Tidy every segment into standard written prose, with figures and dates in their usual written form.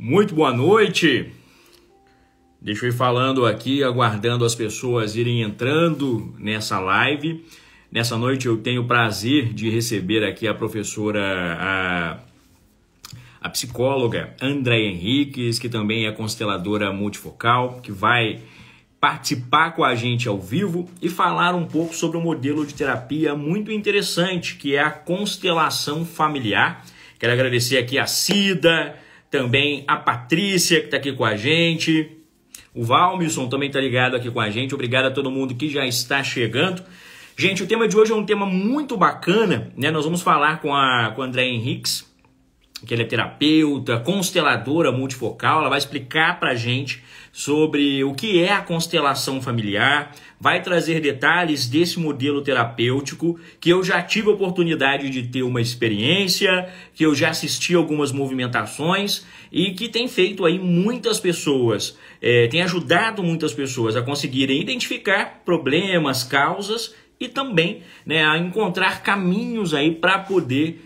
Muito boa noite. Deixa eu ir falando aqui, aguardando as pessoas irem entrando nessa live. Nessa noite eu tenho o prazer de receber aqui a professora, a psicóloga Andréia Henriques, que também é consteladora multifocal, que vai participar com a gente ao vivo e falar um pouco sobre um modelo de terapia muito interessante, que é a constelação familiar. Quero agradecer aqui a Cida, também a Patrícia, que está aqui com a gente. O Valmilson também está ligado aqui com a gente. Obrigado a todo mundo que já está chegando. Gente, o tema de hoje é um tema muito bacana, né? Nós vamos falar com a Andréia Henriques, que ela é terapeuta, consteladora multifocal. Ela vai explicar para a gente sobre o que é a constelação familiar, vai trazer detalhes desse modelo terapêutico, que eu já tive a oportunidade de ter uma experiência, que eu já assisti algumas movimentações e que tem feito aí muitas pessoas, tem ajudado muitas pessoas a conseguirem identificar problemas, causas e também, né, a encontrar caminhos aí para poder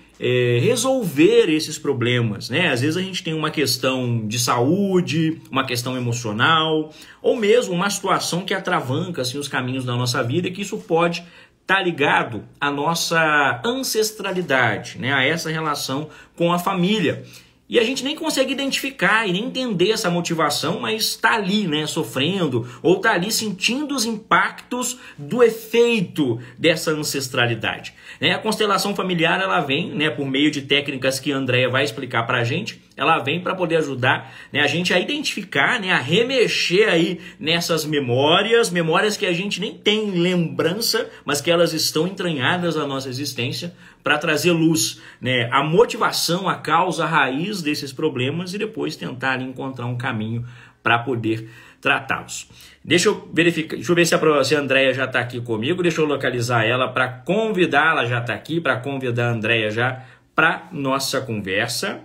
resolver esses problemas, né? Às vezes a gente tem uma questão de saúde, uma questão emocional, ou mesmo uma situação que atravanca assim, os caminhos da nossa vida, e que isso pode estar ligado à nossa ancestralidade, né? A essa relação com a família. E a gente nem consegue identificar e nem entender essa motivação, mas está ali, né, sofrendo, ou está ali sentindo os impactos do efeito dessa ancestralidade. A constelação familiar, ela vem, né, por meio de técnicas que a Andréia vai explicar para a gente, ela vem para poder ajudar, né, a gente a identificar, né, a remexer aí nessas memórias que a gente nem tem lembrança, mas que elas estão entranhadas na nossa existência, para trazer luz, né, a motivação, a causa, a raiz desses problemas e depois tentar ali, encontrar um caminho para poder tratá-los. Deixa eu verificar, deixa eu ver se a Andréia já está aqui comigo, deixa eu localizar ela para convidá-la, já está aqui, para convidar a Andréia já para nossa conversa.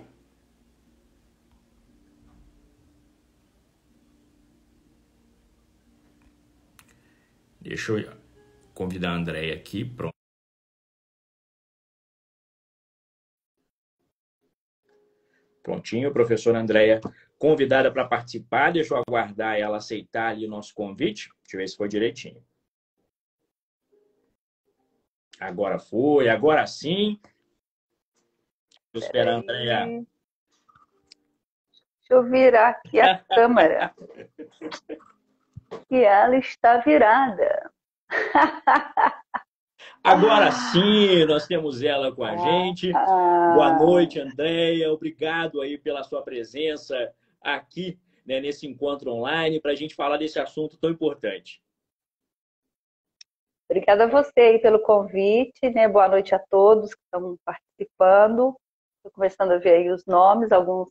Deixa eu convidar a Andréia aqui, pronto. Prontinho, professora Andréia convidada para participar. Deixa eu aguardar ela aceitar ali o nosso convite. Deixa eu ver se foi direitinho. Agora foi, agora sim. Estou esperando, Andréia. Deixa eu virar aqui a câmera. E ela está virada. Agora sim, nós temos ela com a gente. Boa noite, Andréia. Obrigado aí pela sua presença aqui, né, nesse encontro online, para a gente falar desse assunto tão importante. Obrigada a você aí pelo convite, né? Boa noite a todos que estão participando. Estou começando a ver aí os nomes, alguns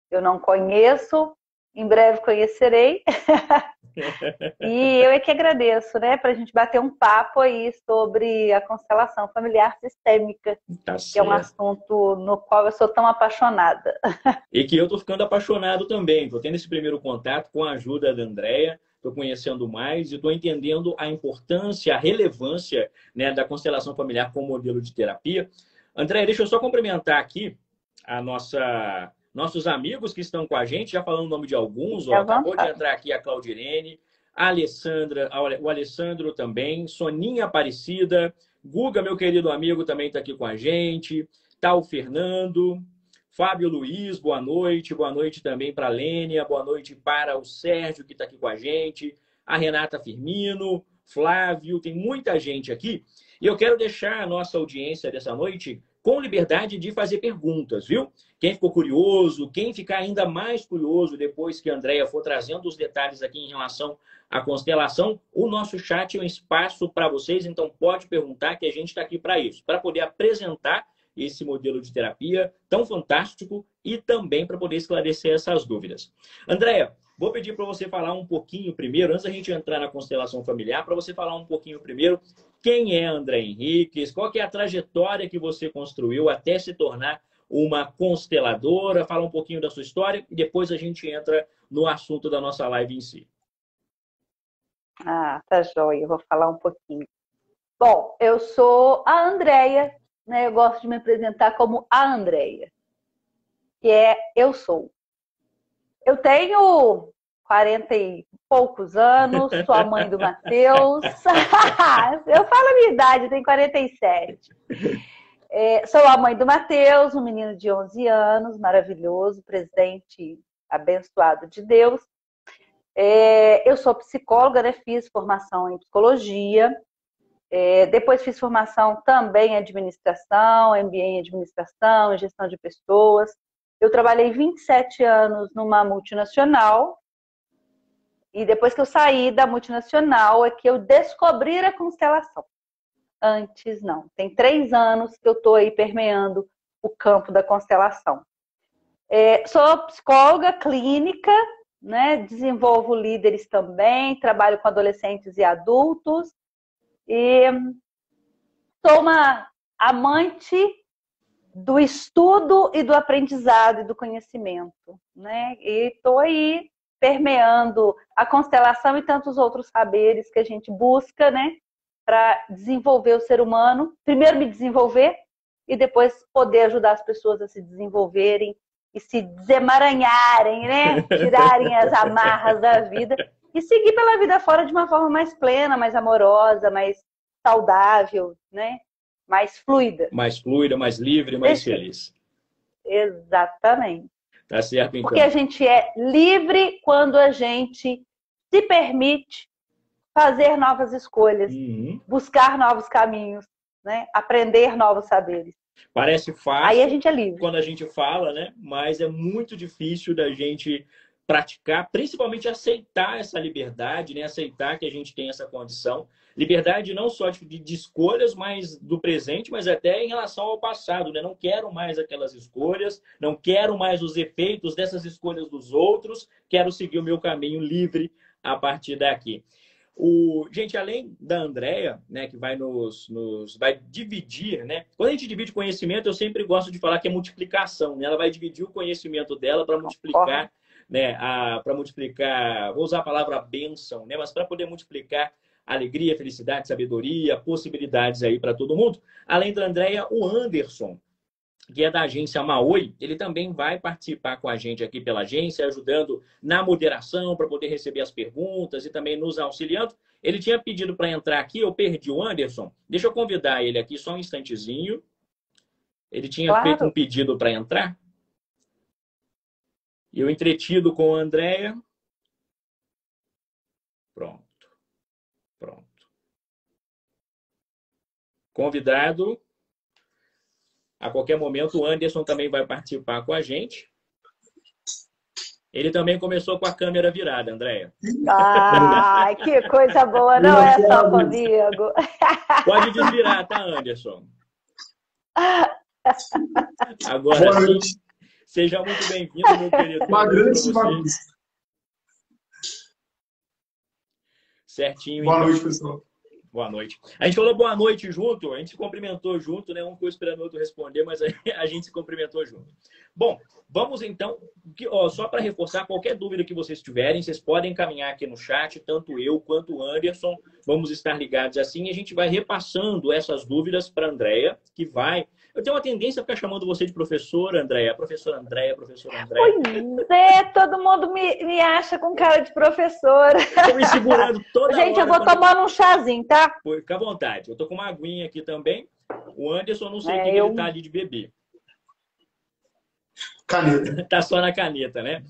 eu não conheço, em breve conhecerei. E eu é que agradeço, né, para a gente bater um papo aí sobre a constelação familiar sistêmica, que é um assunto no qual eu sou tão apaixonada. E que eu estou ficando apaixonado também. Estou tendo esse primeiro contato com a ajuda da Andréia, estou conhecendo mais e estou entendendo a importância, a relevância, né, da constelação familiar como modelo de terapia. Andréia, deixa eu só complementar aqui nossos amigos que estão com a gente, já falando o nome de alguns, ó, acabou de entrar aqui a Claudirene, a Alessandra, o Alessandro também, Soninha Aparecida, Guga, meu querido amigo, também está aqui com a gente, tá o Fernando, Fábio Luiz, boa noite também para a Lênia, boa noite para o Sérgio, que está aqui com a gente, a Renata Firmino, Flávio, tem muita gente aqui, e eu quero deixar a nossa audiência dessa noite com liberdade de fazer perguntas, viu? Quem ficou curioso, quem ficar ainda mais curioso depois que a Andréia for trazendo os detalhes aqui em relação à constelação, o nosso chat é um espaço para vocês, então pode perguntar que a gente está aqui para isso, para poder apresentar esse modelo de terapia tão fantástico e também para poder esclarecer essas dúvidas. Andréia, vou pedir para você falar um pouquinho primeiro, antes da gente entrar na constelação familiar, para você falar um pouquinho primeiro quem é a Andréia Henriques, qual que é a trajetória que você construiu até se tornar uma consteladora, fala um pouquinho da sua história e depois a gente entra no assunto da nossa live em si. Tá joia, eu vou falar um pouquinho. Bom, eu sou a Andréia, né? Eu gosto de me apresentar como a Andréia, que é eu sou. Eu tenho 40 e poucos anos, sou a mãe do Matheus. Eu falo a minha idade, eu tenho 47. Sou a mãe do Matheus, um menino de 11 anos, maravilhoso, presente abençoado de Deus. Eu sou psicóloga, né? Fiz formação em psicologia. Depois fiz formação também em administração, MBA em administração, em gestão de pessoas. Eu trabalhei 27 anos numa multinacional. E depois que eu saí da multinacional é que eu descobri a constelação. Antes, não. Tem 3 anos que eu estou aí permeando o campo da constelação. Sou psicóloga clínica, né? Desenvolvo líderes também, trabalho com adolescentes e adultos. E sou uma amante do estudo e do aprendizado e do conhecimento, né? E estou aí permeando a constelação e tantos outros saberes que a gente busca, né? Para desenvolver o ser humano. Primeiro me desenvolver e depois poder ajudar as pessoas a se desenvolverem e se desemaranharem, né? Tirarem as amarras da vida e seguir pela vida fora de uma forma mais plena, mais amorosa, mais saudável, né? Mais fluida. Mais fluida, mais livre, mais feliz. Exatamente. Tá certo, então. Porque a gente é livre quando a gente se permite fazer novas escolhas, buscar novos caminhos, né? Aprender novos saberes. Parece fácil. Aí a gente é livre. Quando a gente fala, né? Mas é muito difícil da gente praticar, principalmente aceitar essa liberdade, né? Aceitar que a gente tem essa condição. Liberdade não só de escolhas, mas do presente, mas até em relação ao passado, né? Não quero mais aquelas escolhas, não quero mais os efeitos dessas escolhas dos outros, quero seguir o meu caminho livre a partir daqui. Gente, além da Andréia, né, que vai vai dividir, né? Quando a gente divide conhecimento, eu sempre gosto de falar que é multiplicação, né? Ela vai dividir o conhecimento dela para multiplicar, né? Para multiplicar, vou usar a palavra bênção, né? Mas para poder multiplicar alegria, felicidade, sabedoria, possibilidades aí para todo mundo. Além da Andréia, o Anderson, que é da agência Maoi, ele também vai participar com a gente aqui pela agência, ajudando na moderação para poder receber as perguntas e também nos auxiliando. Ele tinha pedido para entrar aqui, eu perdi o Anderson. Deixa eu convidar ele aqui só um instantezinho. Ele tinha feito um pedido para entrar. E eu entretido com a Andréia. Pronto. Convidado. A qualquer momento, o Anderson também vai participar com a gente. Ele também começou com a câmera virada, Andréia. Ai, que coisa boa, não é só comigo. Pode desvirar, tá, Anderson? Agora sim, seja muito bem-vindo, meu querido. Uma grande bagunça. Certinho. Boa então. noite, pessoal. Boa noite. A gente falou boa noite junto, a gente se cumprimentou junto, né? Um ficou esperando o outro responder, mas a gente se cumprimentou junto. Bom, vamos então, só para reforçar, qualquer dúvida que vocês tiverem, vocês podem encaminhar aqui no chat, tanto eu quanto o Anderson, vamos estar ligados assim, e a gente vai repassando essas dúvidas para a Andréia, que vai... Eu tenho uma tendência a ficar chamando você de professora, Andréia, professora Andréia, professora Andréia. Pois é, todo mundo me acha com cara de professora. Estou me segurando toda Gente, hora. eu vou tomando um chazinho, tá? Fica à vontade. Eu tô com uma aguinha aqui também. O Anderson, não sei o que ele tá ali de beber. Caneta. Tá só na caneta, né?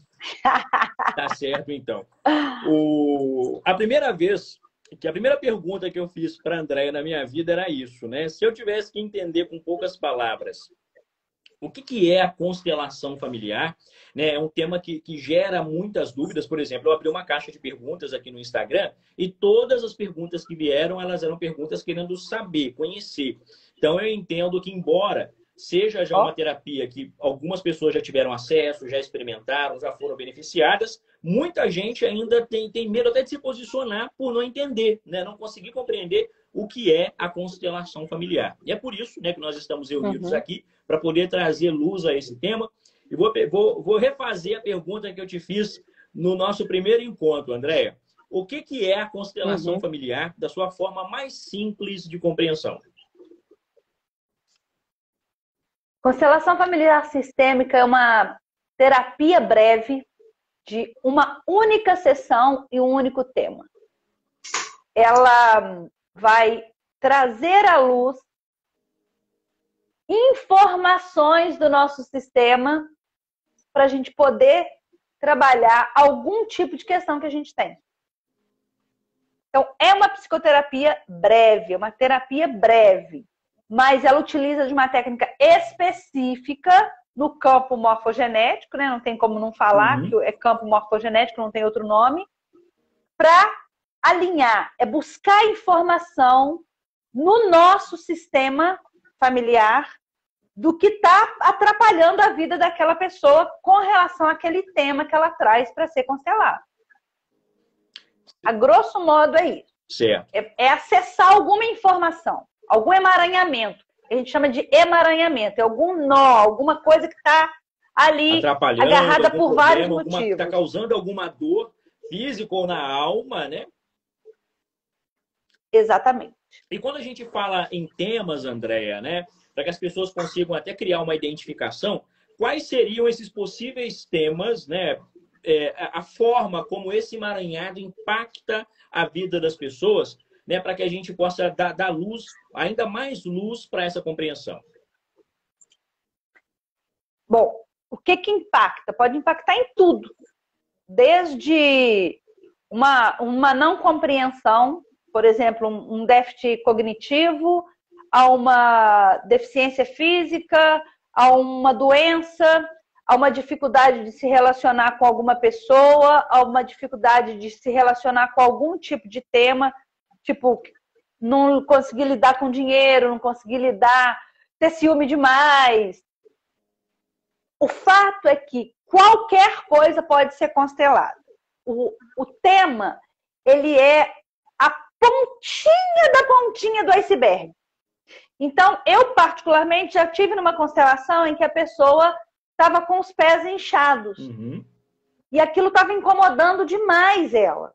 Tá certo, então. A primeira pergunta que eu fiz para a Andréia na minha vida era isso, né? Se eu tivesse que entender com poucas palavras o que é a constelação familiar, né? É um tema que gera muitas dúvidas. Por exemplo, eu abri uma caixa de perguntas aqui no Instagram e todas as perguntas que vieram, elas eram perguntas querendo saber, conhecer. Então, eu entendo que, embora seja já uma terapia que algumas pessoas já tiveram acesso, já experimentaram, já foram beneficiadas, muita gente ainda tem medo até de se posicionar por não entender, né? Não conseguir compreender o que é a constelação familiar. E é por isso, né, que nós estamos reunidos aqui, para poder trazer luz a esse tema. E vou refazer a pergunta que eu te fiz no nosso primeiro encontro, Andréia. O que é a constelação familiar da sua forma mais simples de compreensão? Constelação familiar sistêmica é uma terapia breve de uma única sessão e um único tema. Ela vai trazer à luz informações do nosso sistema para a gente poder trabalhar algum tipo de questão que a gente tem. Então, é uma psicoterapia breve, é uma terapia breve, mas ela utiliza de uma técnica específica no campo morfogenético, né? Não tem como não falar que é campo morfogenético, não tem outro nome, para alinhar, é buscar informação no nosso sistema familiar do que está atrapalhando a vida daquela pessoa com relação àquele tema que ela traz para ser constelado. A grosso modo é isso. Certo. É acessar alguma informação, algum emaranhamento. A gente chama de emaranhamento. É algum nó, alguma coisa que está ali agarrada por vários motivos. Que está causando alguma dor física ou na alma, né? Exatamente. E quando a gente fala em temas, Andréia, né? Para que as pessoas consigam até criar uma identificação, quais seriam esses possíveis temas, né? A forma como esse emaranhado impacta a vida das pessoas, né? Para que a gente possa dar luz, ainda mais luz para essa compreensão. Bom, o que impacta? Pode impactar em tudo. Desde uma não compreensão, por exemplo, um déficit cognitivo, a uma deficiência física, a uma doença, a uma dificuldade de se relacionar com alguma pessoa, a uma dificuldade de se relacionar com algum tipo de tema, tipo, não conseguir lidar com dinheiro, não conseguir lidar, ter ciúme demais. O fato é que qualquer coisa pode ser constelada. O tema, ele é a pontinha da pontinha do iceberg. Então, eu particularmente já tive numa constelação em que a pessoa estava com os pés inchados. E aquilo estava incomodando demais ela.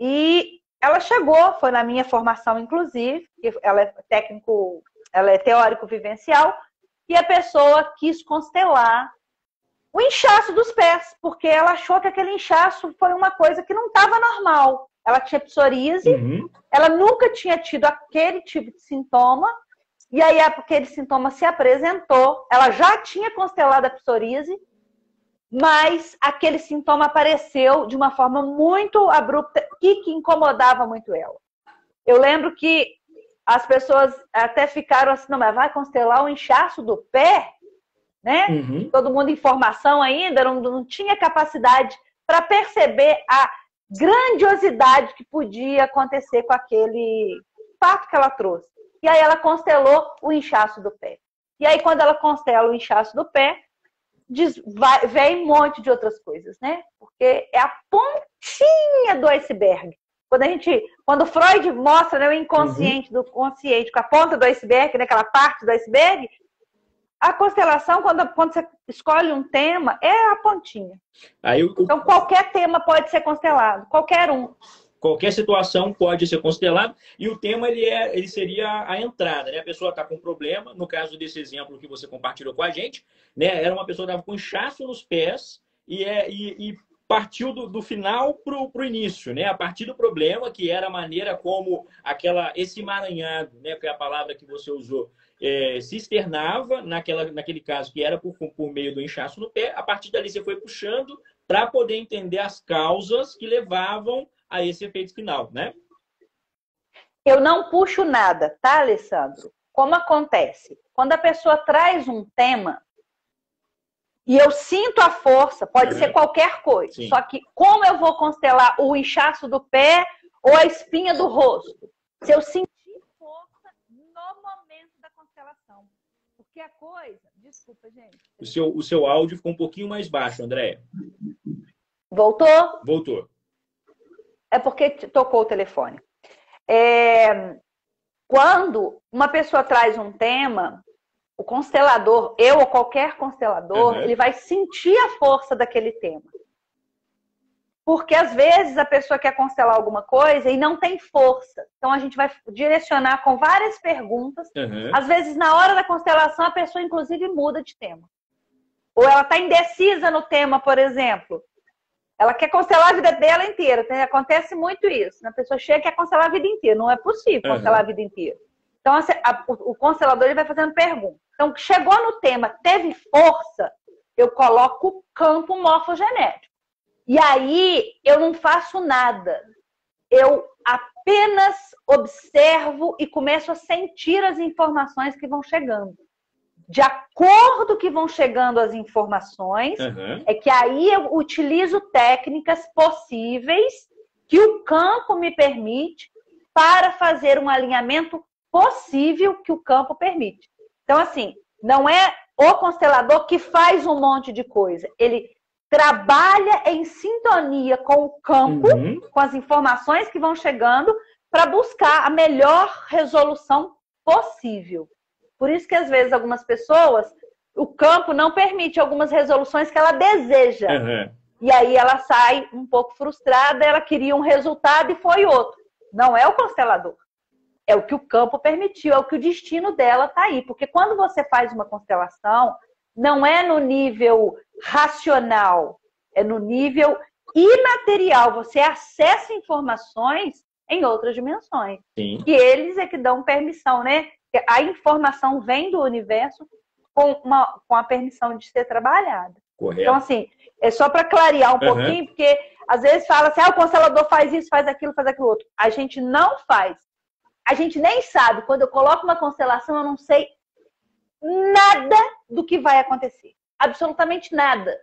E ela chegou, foi na minha formação, inclusive, ela é técnico, ela é teórico vivencial, e a pessoa quis constelar o inchaço dos pés, porque ela achou que aquele inchaço foi uma coisa que não estava normal. Ela tinha psoríase, ela nunca tinha tido aquele tipo de sintoma, e aí aquele sintoma se apresentou, ela já tinha constelado a psoríase, mas aquele sintoma apareceu de uma forma muito abrupta e que incomodava muito ela. Eu lembro que as pessoas até ficaram assim, não, mas vai constelar o inchaço do pé? Né? Todo mundo em formação ainda, não tinha capacidade para perceber a grandiosidade que podia acontecer com aquele fato que ela trouxe. E aí ela constelou o inchaço do pé. E aí quando ela constela o inchaço do pé, vem um monte de outras coisas, né? Porque é a pontinha do iceberg. Quando Freud mostra, né, o inconsciente do consciente com a ponta do iceberg, né, aquela parte do iceberg, a constelação, quando você escolhe um tema, é a pontinha. Então, qualquer tema pode ser constelado, qualquer um. Qualquer situação pode ser constelado, e o tema ele seria a entrada, né? A pessoa está com um problema, no caso desse exemplo que você compartilhou com a gente, né? Era uma pessoa que estava com inchaço nos pés e partiu do final para o início, né? A partir do problema, que era a maneira como esse emaranhado, né? Que é a palavra que você usou, se externava naquele caso que era por meio do inchaço no pé. A partir dali você foi puxando para poder entender as causas que levavam a esse efeito final, né? Eu não puxo nada, tá, Alessandro? Como acontece? Quando a pessoa traz um tema e eu sinto a força, pode ser qualquer coisa. Sim. Só que como eu vou constelar o inchaço do pé ou a espinha do rosto? Se eu sentir força no momento da constelação. Porque a coisa... Desculpa, gente. O seu áudio ficou um pouquinho mais baixo, Andréia. Voltou? Voltou. É porque tocou o telefone. Quando uma pessoa traz um tema, o constelador, eu ou qualquer constelador, ele vai sentir a força daquele tema. Porque às vezes a pessoa quer constelar alguma coisa e não tem força. Então a gente vai direcionar com várias perguntas. Às vezes na hora da constelação a pessoa inclusive muda de tema. Ou ela está indecisa no tema, por exemplo. Ela quer constelar a vida dela inteira. Acontece muito isso. A pessoa chega e quer constelar a vida inteira. Não é possível constelar a vida inteira. Então, assim, o constelador ele vai fazendo perguntas. Então, chegou no tema, teve força, eu coloco o campo morfogenético. E aí, eu não faço nada. Eu apenas observo e começo a sentir as informações que vão chegando. De acordo que vão chegando as informações, é que aí eu utilizo técnicas possíveis que o campo me permite para fazer um alinhamento possível que o campo permite. Então, assim, não é o constelador que faz um monte de coisa. Ele trabalha em sintonia com o campo, com as informações que vão chegando, para buscar a melhor resolução possível. Por isso que, às vezes, algumas pessoas, o campo não permite algumas resoluções que ela deseja. E aí ela sai um pouco frustrada, ela queria um resultado e foi outro. Não é o constelador. É o que o campo permitiu, é o que o destino dela está aí. Porque quando você faz uma constelação, não é no nível racional, é no nível imaterial. Você acessa informações em outras dimensões. Sim. E eles é que dão permissão, né? A informação vem do universo com a permissão de ser trabalhada. Correto. Então, assim, é só para clarear um pouquinho, porque às vezes fala assim, o constelador faz isso, faz aquilo outro. A gente não faz. A gente nem sabe. Quando eu coloco uma constelação, eu não sei nada do que vai acontecer. Absolutamente nada.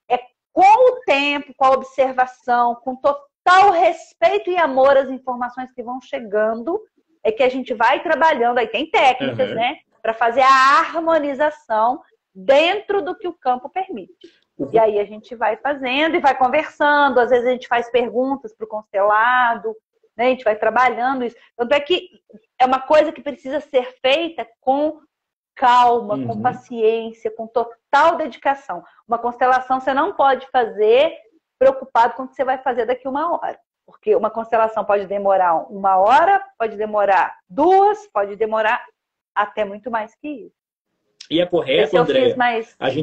É com o tempo, com a observação, com total respeito e amor às informações que vão chegando, é que a gente vai trabalhando, aí tem técnicas, né? Para fazer a harmonização dentro do que o campo permite. E aí a gente vai fazendo e vai conversando, às vezes a gente faz perguntas para o constelado, né? A gente vai trabalhando isso. Tanto é que é uma coisa que precisa ser feita com calma, com paciência, com total dedicação. Uma constelação você não pode fazer preocupado com o que você vai fazer daqui a 1 hora. Porque uma constelação pode demorar 1 hora, pode demorar 2, pode demorar até muito mais que isso. E é correto, André?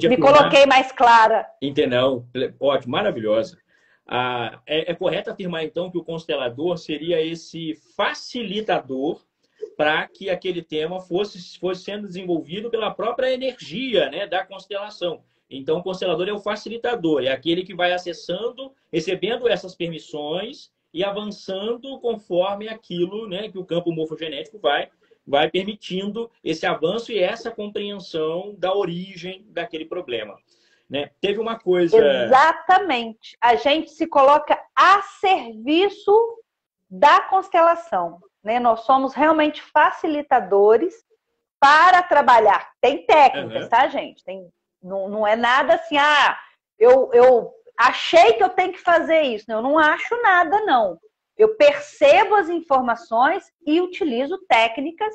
Me coloquei mais clara. Entendeu? Ótimo, maravilhosa. É correto afirmar, então, que o constelador seria esse facilitador para que aquele tema fosse sendo desenvolvido pela própria energia, né, da constelação. Então, o constelador é o facilitador, é aquele que vai acessando, recebendo essas permissões e avançando conforme aquilo, né, que o campo morfogenético vai permitindo esse avanço e essa compreensão da origem daquele problema. Né? Teve uma coisa... Exatamente. A gente se coloca a serviço da constelação. Né? Nós somos realmente facilitadores para trabalhar. Tem técnicas, tá, gente? Não é nada assim, eu achei que eu tenho que fazer isso. Eu não acho nada, não. Eu percebo as informações e utilizo técnicas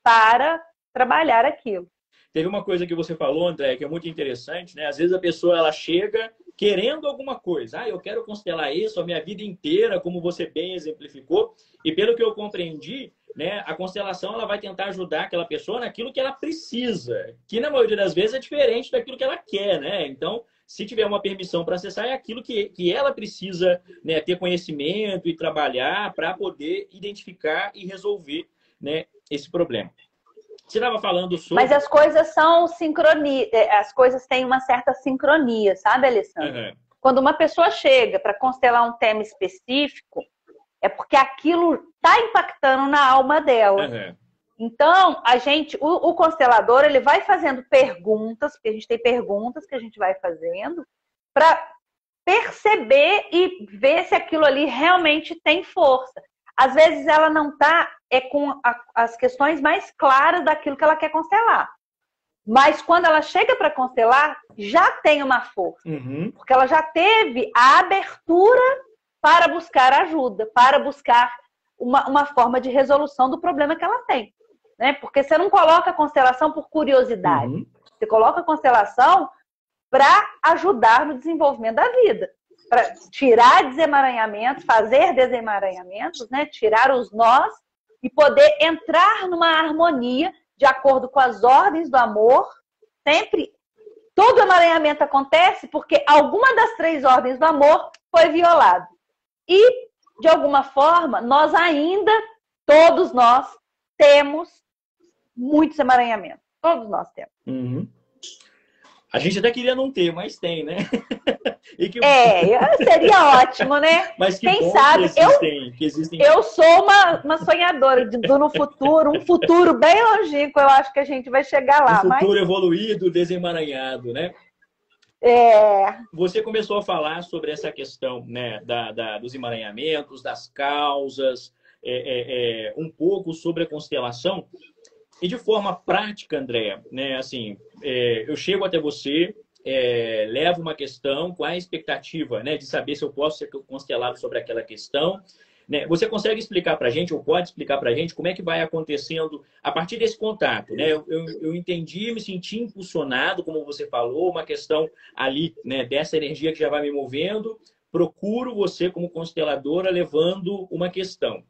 para trabalhar aquilo. Teve uma coisa que você falou, André, que é muito interessante, né? Às vezes a pessoa ela chega querendo alguma coisa. Eu quero constelar isso a minha vida inteira, como você bem exemplificou. E pelo que eu compreendi, né, a constelação ela vai tentar ajudar aquela pessoa naquilo que ela precisa, que na maioria das vezes é diferente daquilo que ela quer, né? Então, se tiver uma permissão para acessar, é aquilo que ela precisa, né, ter conhecimento e trabalhar para poder identificar e resolver, né, esse problema. Você estava falando sobre... Mas as coisas são sincronia, as coisas têm uma certa sincronia, sabe, Alessandro? Quando uma pessoa chega para constelar um tema específico, é porque aquilo está impactando na alma dela. Então, o constelador, ele vai fazendo perguntas, porque a gente tem perguntas que a gente vai fazendo, para perceber e ver se aquilo ali realmente tem força. Às vezes ela não está com as questões mais claras daquilo que ela quer constelar. Mas quando ela chega para constelar, já tem uma força. Porque ela já teve a abertura para buscar ajuda, para buscar uma forma de resolução do problema que ela tem. Né? Porque você não coloca a constelação por curiosidade. Você coloca a constelação para ajudar no desenvolvimento da vida. Para tirar desemaranhamentos, fazer desemaranhamentos, né? Tirar os nós e poder entrar numa harmonia de acordo com as ordens do amor, sempre todo emaranhamento acontece porque alguma das 3 ordens do amor foi violada. E, de alguma forma, nós ainda, todos nós, temos muitos emaranhamentos. Todos nós temos. Uhum. A gente até queria não ter, mas tem, né? E que... seria ótimo, né? Mas que quem bom sabe, que existem... eu sou uma sonhadora no futuro, um futuro bem longínquo, eu acho que a gente vai chegar lá. Um futuro evoluído, desemaranhado, né? Você começou a falar sobre essa questão, né, dos emaranhamentos, das causas, um pouco sobre a constelação. E de forma prática, Andréa, né, assim, eu chego até você, levo uma questão com a expectativa, né, de saber se eu posso ser constelado sobre aquela questão. Né? Você consegue explicar para a gente, ou pode explicar para a gente, como é que vai acontecendo a partir desse contato? Né? Eu entendi, me senti impulsionado, como você falou, uma questão ali, né, dessa energia que já vai me movendo. Procuro você como consteladora levando uma questão.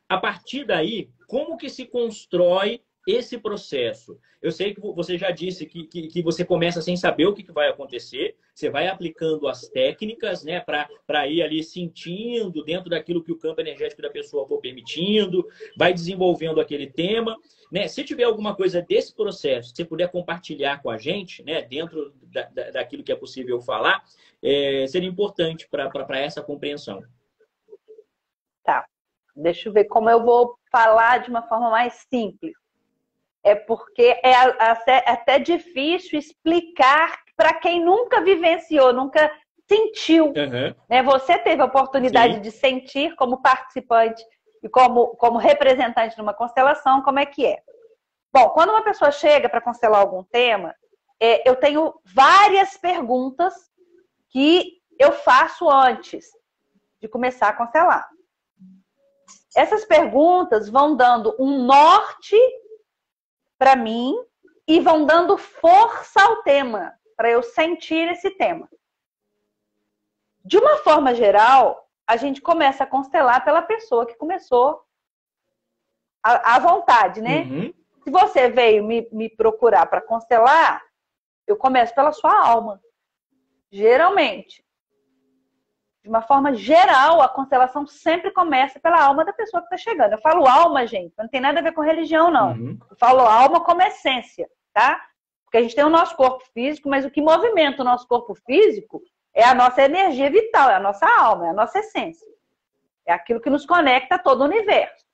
A partir daí, como que se constrói esse processo? Eu sei que você já disse que você começa sem saber o que vai acontecer, você vai aplicando as técnicas, né, para ir ali sentindo dentro daquilo que o campo energético da pessoa for permitindo, vai desenvolvendo aquele tema. Né? Se tiver alguma coisa desse processo que você puder compartilhar com a gente, né, dentro daquilo que é possível falar, seria importante para essa compreensão. Tá. Deixa eu ver como eu vou falar de uma forma mais simples. Porque é até difícil explicar para quem nunca vivenciou, nunca sentiu. Uhum. Né? Você teve a oportunidade de sentir como participante e como representante de uma constelação, como é que é. Bom, quando uma pessoa chega para constelar algum tema, eu tenho várias perguntas que eu faço antes de começar a constelar. Essas perguntas vão dando um norte para mim e vão dando força ao tema, para eu sentir esse tema. De uma forma geral, a gente começa a constelar pela pessoa que começou à vontade, né? Uhum. Se você veio me procurar para constelar, eu começo pela sua alma. Geralmente. De uma forma geral, a constelação sempre começa pela alma da pessoa que está chegando. Eu falo alma, gente, não tem nada a ver com religião, não. Uhum. Eu falo alma como essência, tá? Porque a gente tem o nosso corpo físico, mas o que movimenta o nosso corpo físico é a nossa energia vital, é a nossa alma, é a nossa essência. É aquilo que nos conecta a todo o universo.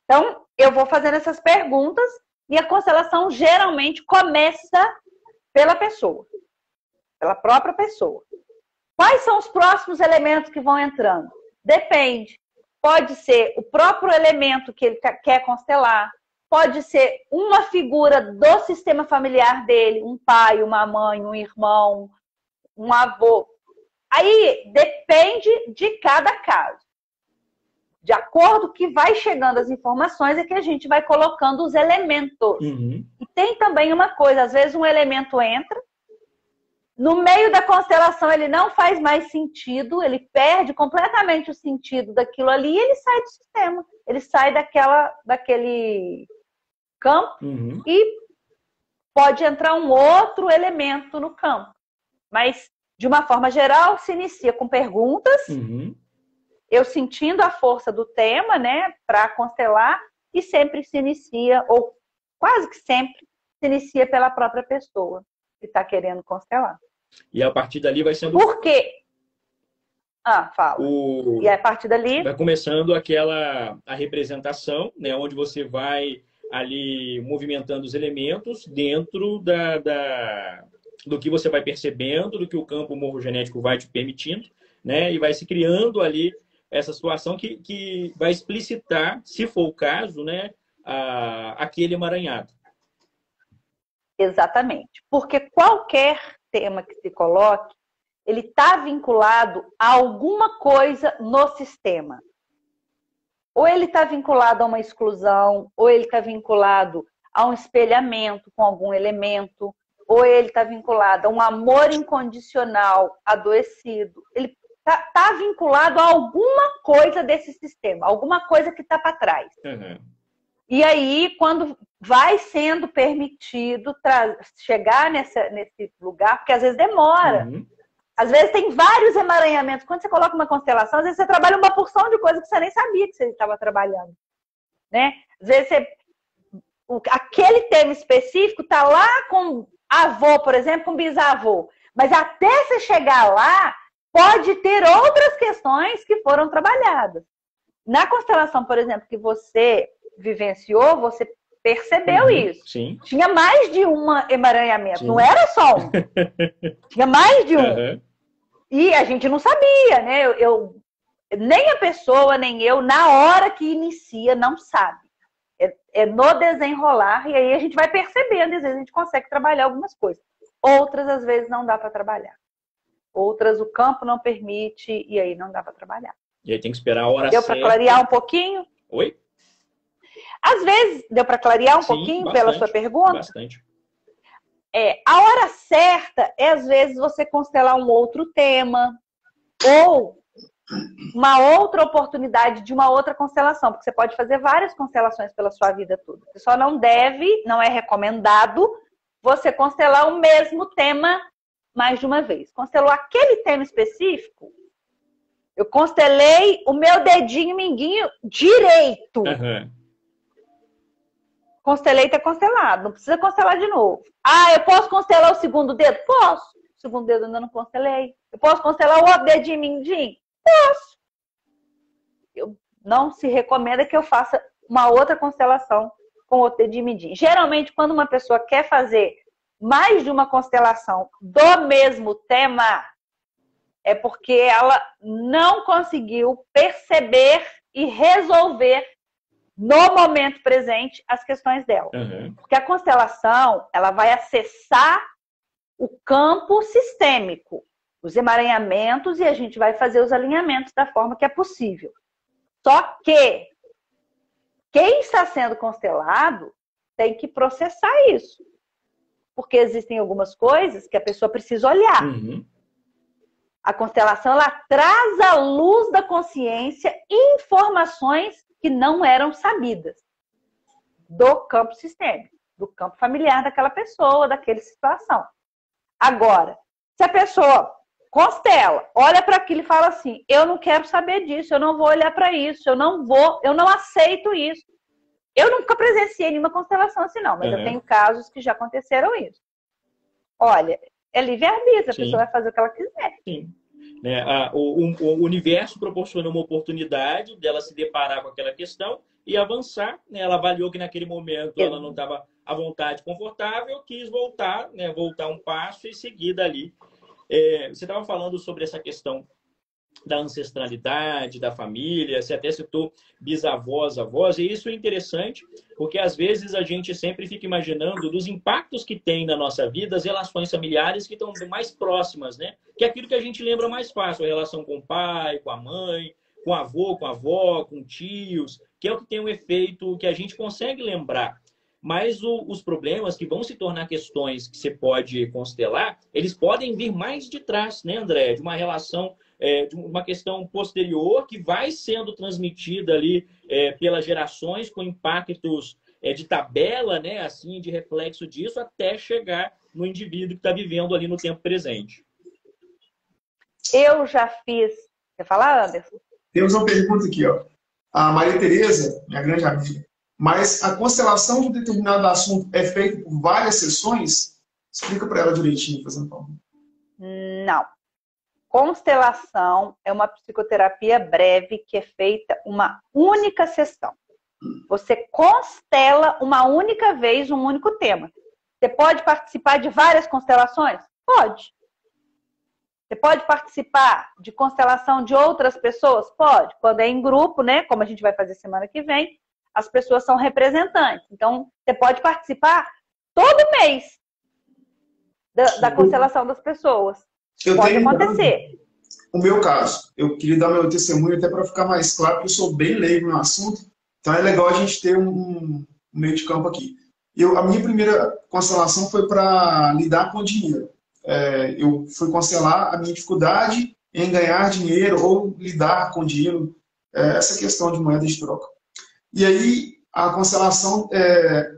Então, eu vou fazendo essas perguntas e a constelação geralmente começa pela pessoa, pela própria pessoa. Quais são os próximos elementos que vão entrando? Depende. Pode ser o próprio elemento que ele quer constelar. Pode ser uma figura do sistema familiar dele, um pai, uma mãe, um irmão, um avô. Aí depende de cada caso. De acordo com o que vai chegando as informações é que a gente vai colocando os elementos. Uhum. E tem também uma coisa, às vezes um elemento entra, no meio da constelação ele não faz mais sentido, ele perde completamente o sentido daquilo ali e ele sai do sistema. Ele sai daquele campo e pode entrar um outro elemento no campo. Mas, de uma forma geral, se inicia com perguntas, eu sentindo a força do tema, né, para constelar, e sempre se inicia, ou quase que sempre, se inicia pela própria pessoa que está querendo constelar. E a partir dali vai sendo... Por quê? Fala. E a partir dali... Vai começando a representação, né, onde você vai ali movimentando os elementos dentro do que você vai percebendo, do que o campo morfogenético vai te permitindo, né, e vai se criando ali essa situação que vai explicitar, se for o caso, né, aquele emaranhado. Exatamente. Porque qualquer tema que se coloque, ele está vinculado a alguma coisa no sistema. Ou ele está vinculado a uma exclusão, ou ele está vinculado a um espelhamento com algum elemento, ou ele está vinculado a um amor incondicional adoecido. Ele está vinculado a alguma coisa desse sistema, alguma coisa que está para trás. Uhum. E aí, quando vai sendo permitido chegar nesse lugar, porque às vezes demora. Uhum. Às vezes tem vários emaranhamentos. Quando você coloca uma constelação, às vezes você trabalha uma porção de coisa que você nem sabia que você estava trabalhando. Né? Às vezes aquele tema específico está lá com avô, por exemplo, com bisavô. Mas até você chegar lá, pode ter outras questões que foram trabalhadas. Na constelação, por exemplo, que você vivenciou, você percebeu isso. Sim. Tinha mais de um emaranhamento, Sim. não era só um. Tinha mais de um. Uhum. E a gente não sabia, né? Nem a pessoa, nem eu, na hora que inicia, não sabe. É no desenrolar, e aí a gente vai percebendo, às vezes a gente consegue trabalhar algumas coisas. Outras, às vezes, não dá para trabalhar. Outras, o campo não permite, e aí não dá para trabalhar. E aí tem que esperar a hora certa. Deu para clarear um pouquinho? Oi? Às vezes, deu para clarear um Sim, pouquinho bastante, pela sua pergunta? Bastante. A hora certa é, às vezes, você constelar um outro tema ou uma outra oportunidade de uma outra constelação, porque você pode fazer várias constelações pela sua vida toda. Você só não deve, não é recomendado, você constelar o mesmo tema mais de uma vez. Constelou aquele tema específico, eu constelei o meu dedinho mindinho direito. Uhum. Constelei, tá constelado. Não precisa constelar de novo. Ah, eu posso constelar o segundo dedo? Posso. O segundo dedo ainda não constelei. Eu posso constelar o outro dedinho mindinho? Posso. Não se recomenda que eu faça uma outra constelação com o outro dedinho mindinho. Geralmente, quando uma pessoa quer fazer mais de uma constelação do mesmo tema, é porque ela não conseguiu perceber e resolver no momento presente as questões dela. Uhum. Porque a constelação, ela vai acessar o campo sistêmico, os emaranhamentos, e a gente vai fazer os alinhamentos da forma que é possível. Só que quem está sendo constelado tem que processar isso. Porque existem algumas coisas que a pessoa precisa olhar. Uhum. A constelação, ela traz à luz da consciência informações que não eram sabidas do campo sistêmico, do campo familiar daquela pessoa, daquela situação. Agora, se a pessoa constela, olha para aquilo e fala assim, eu não quero saber disso, eu não vou olhar para isso, eu não aceito isso. Eu nunca presenciei nenhuma constelação assim, não, mas eu tenho casos que já aconteceram isso. Olha, é livre-arbítrio, a pessoa vai fazer o que ela quiser. Sim. Né? O universo proporciona uma oportunidade dela se deparar com aquela questão e avançar. Né? Ela avaliou que naquele momento ela não estava à vontade, confortável, quis voltar, né? Voltar um passo e seguir dali. Você estava falando sobre essa questão da ancestralidade, da família, você até citou bisavós, avós, e isso é interessante, porque às vezes a gente sempre fica imaginando dos impactos que tem na nossa vida as relações familiares que estão mais próximas, né? Que é aquilo que a gente lembra mais fácil, a relação com o pai, com a mãe, com o avô, com a avó, com tios, que é o que tem um efeito que a gente consegue lembrar. Mas os problemas que vão se tornar questões que você pode constelar, eles podem vir mais de trás, né, André? De uma relação, de uma questão posterior que vai sendo transmitida ali pelas gerações com impactos de tabela, né, assim, de reflexo disso, até chegar no indivíduo que está vivendo ali no tempo presente. Eu já fiz... Quer falar, Anderson? Temos uma pergunta aqui, ó. A Maria Tereza, minha grande amiga. Mas a constelação de um determinado assunto é feita por várias sessões? Explica para ela direitinho, fazendo favor. Não. Constelação é uma psicoterapia breve que é feita uma única sessão. Você constela uma única vez um único tema. Você pode participar de várias constelações? Pode. Você pode participar de constelação de outras pessoas? Pode. Quando é em grupo, né? Como a gente vai fazer semana que vem, as pessoas são representantes. Então, você pode participar todo mês da constelação das pessoas. Pode acontecer. O meu caso, eu queria dar meu testemunho até para ficar mais claro, porque eu sou bem leigo no assunto. Então, é legal a gente ter um meio de campo aqui. A minha primeira constelação foi para lidar com dinheiro. Eu fui constelar a minha dificuldade em ganhar dinheiro ou lidar com dinheiro, essa questão de moeda de troca. E aí, a constelação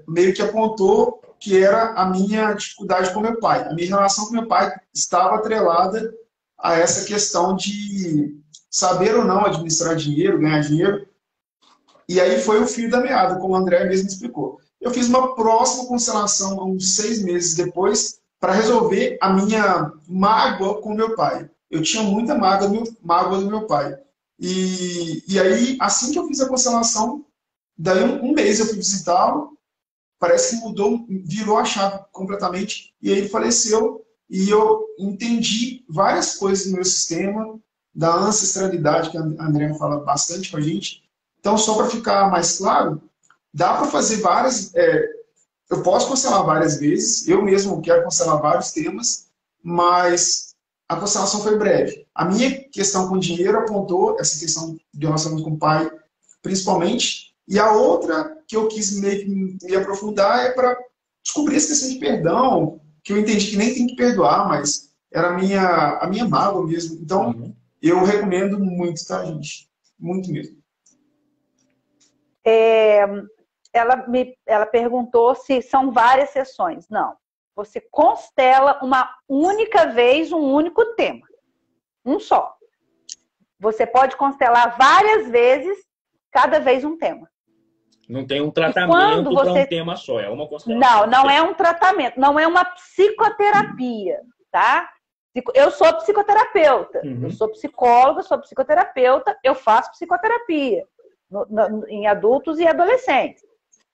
meio que apontou que era a minha dificuldade com meu pai. A minha relação com meu pai estava atrelada a essa questão de saber ou não administrar dinheiro, ganhar dinheiro. E aí foi o fio da meada, como o André mesmo explicou. Eu fiz uma próxima constelação uns 6 meses depois para resolver a minha mágoa com meu pai. Eu tinha muita mágoa do meu pai. E aí, assim que eu fiz a constelação, daí um mês eu fui visitá-lo, parece que mudou, virou a chave completamente, e aí ele faleceu, e eu entendi várias coisas no meu sistema, da ancestralidade, que a Andrea fala bastante com a gente. Então, só para ficar mais claro, dá para fazer várias... eu posso constelar várias vezes, eu mesmo quero constelar vários temas, mas a constelação foi breve. A minha questão com dinheiro apontou essa questão de relacionamento com o pai, principalmente, e a outra que eu quis meio que me aprofundar é para descobrir essa questão de perdão, que eu entendi que nem tem que perdoar, mas era a minha mágoa mesmo. Então, eu recomendo muito, tá, gente? Muito mesmo. Ela perguntou se são várias sessões. Não. Você constela uma única vez um único tema. Um só. Você pode constelar várias vezes, cada vez um tema. Não tem um tratamento para um tema só, é uma constelação. Não é um tratamento, não é uma psicoterapia, tá? Eu sou psicoterapeuta, eu sou psicóloga, sou psicoterapeuta, eu faço psicoterapia em adultos e adolescentes.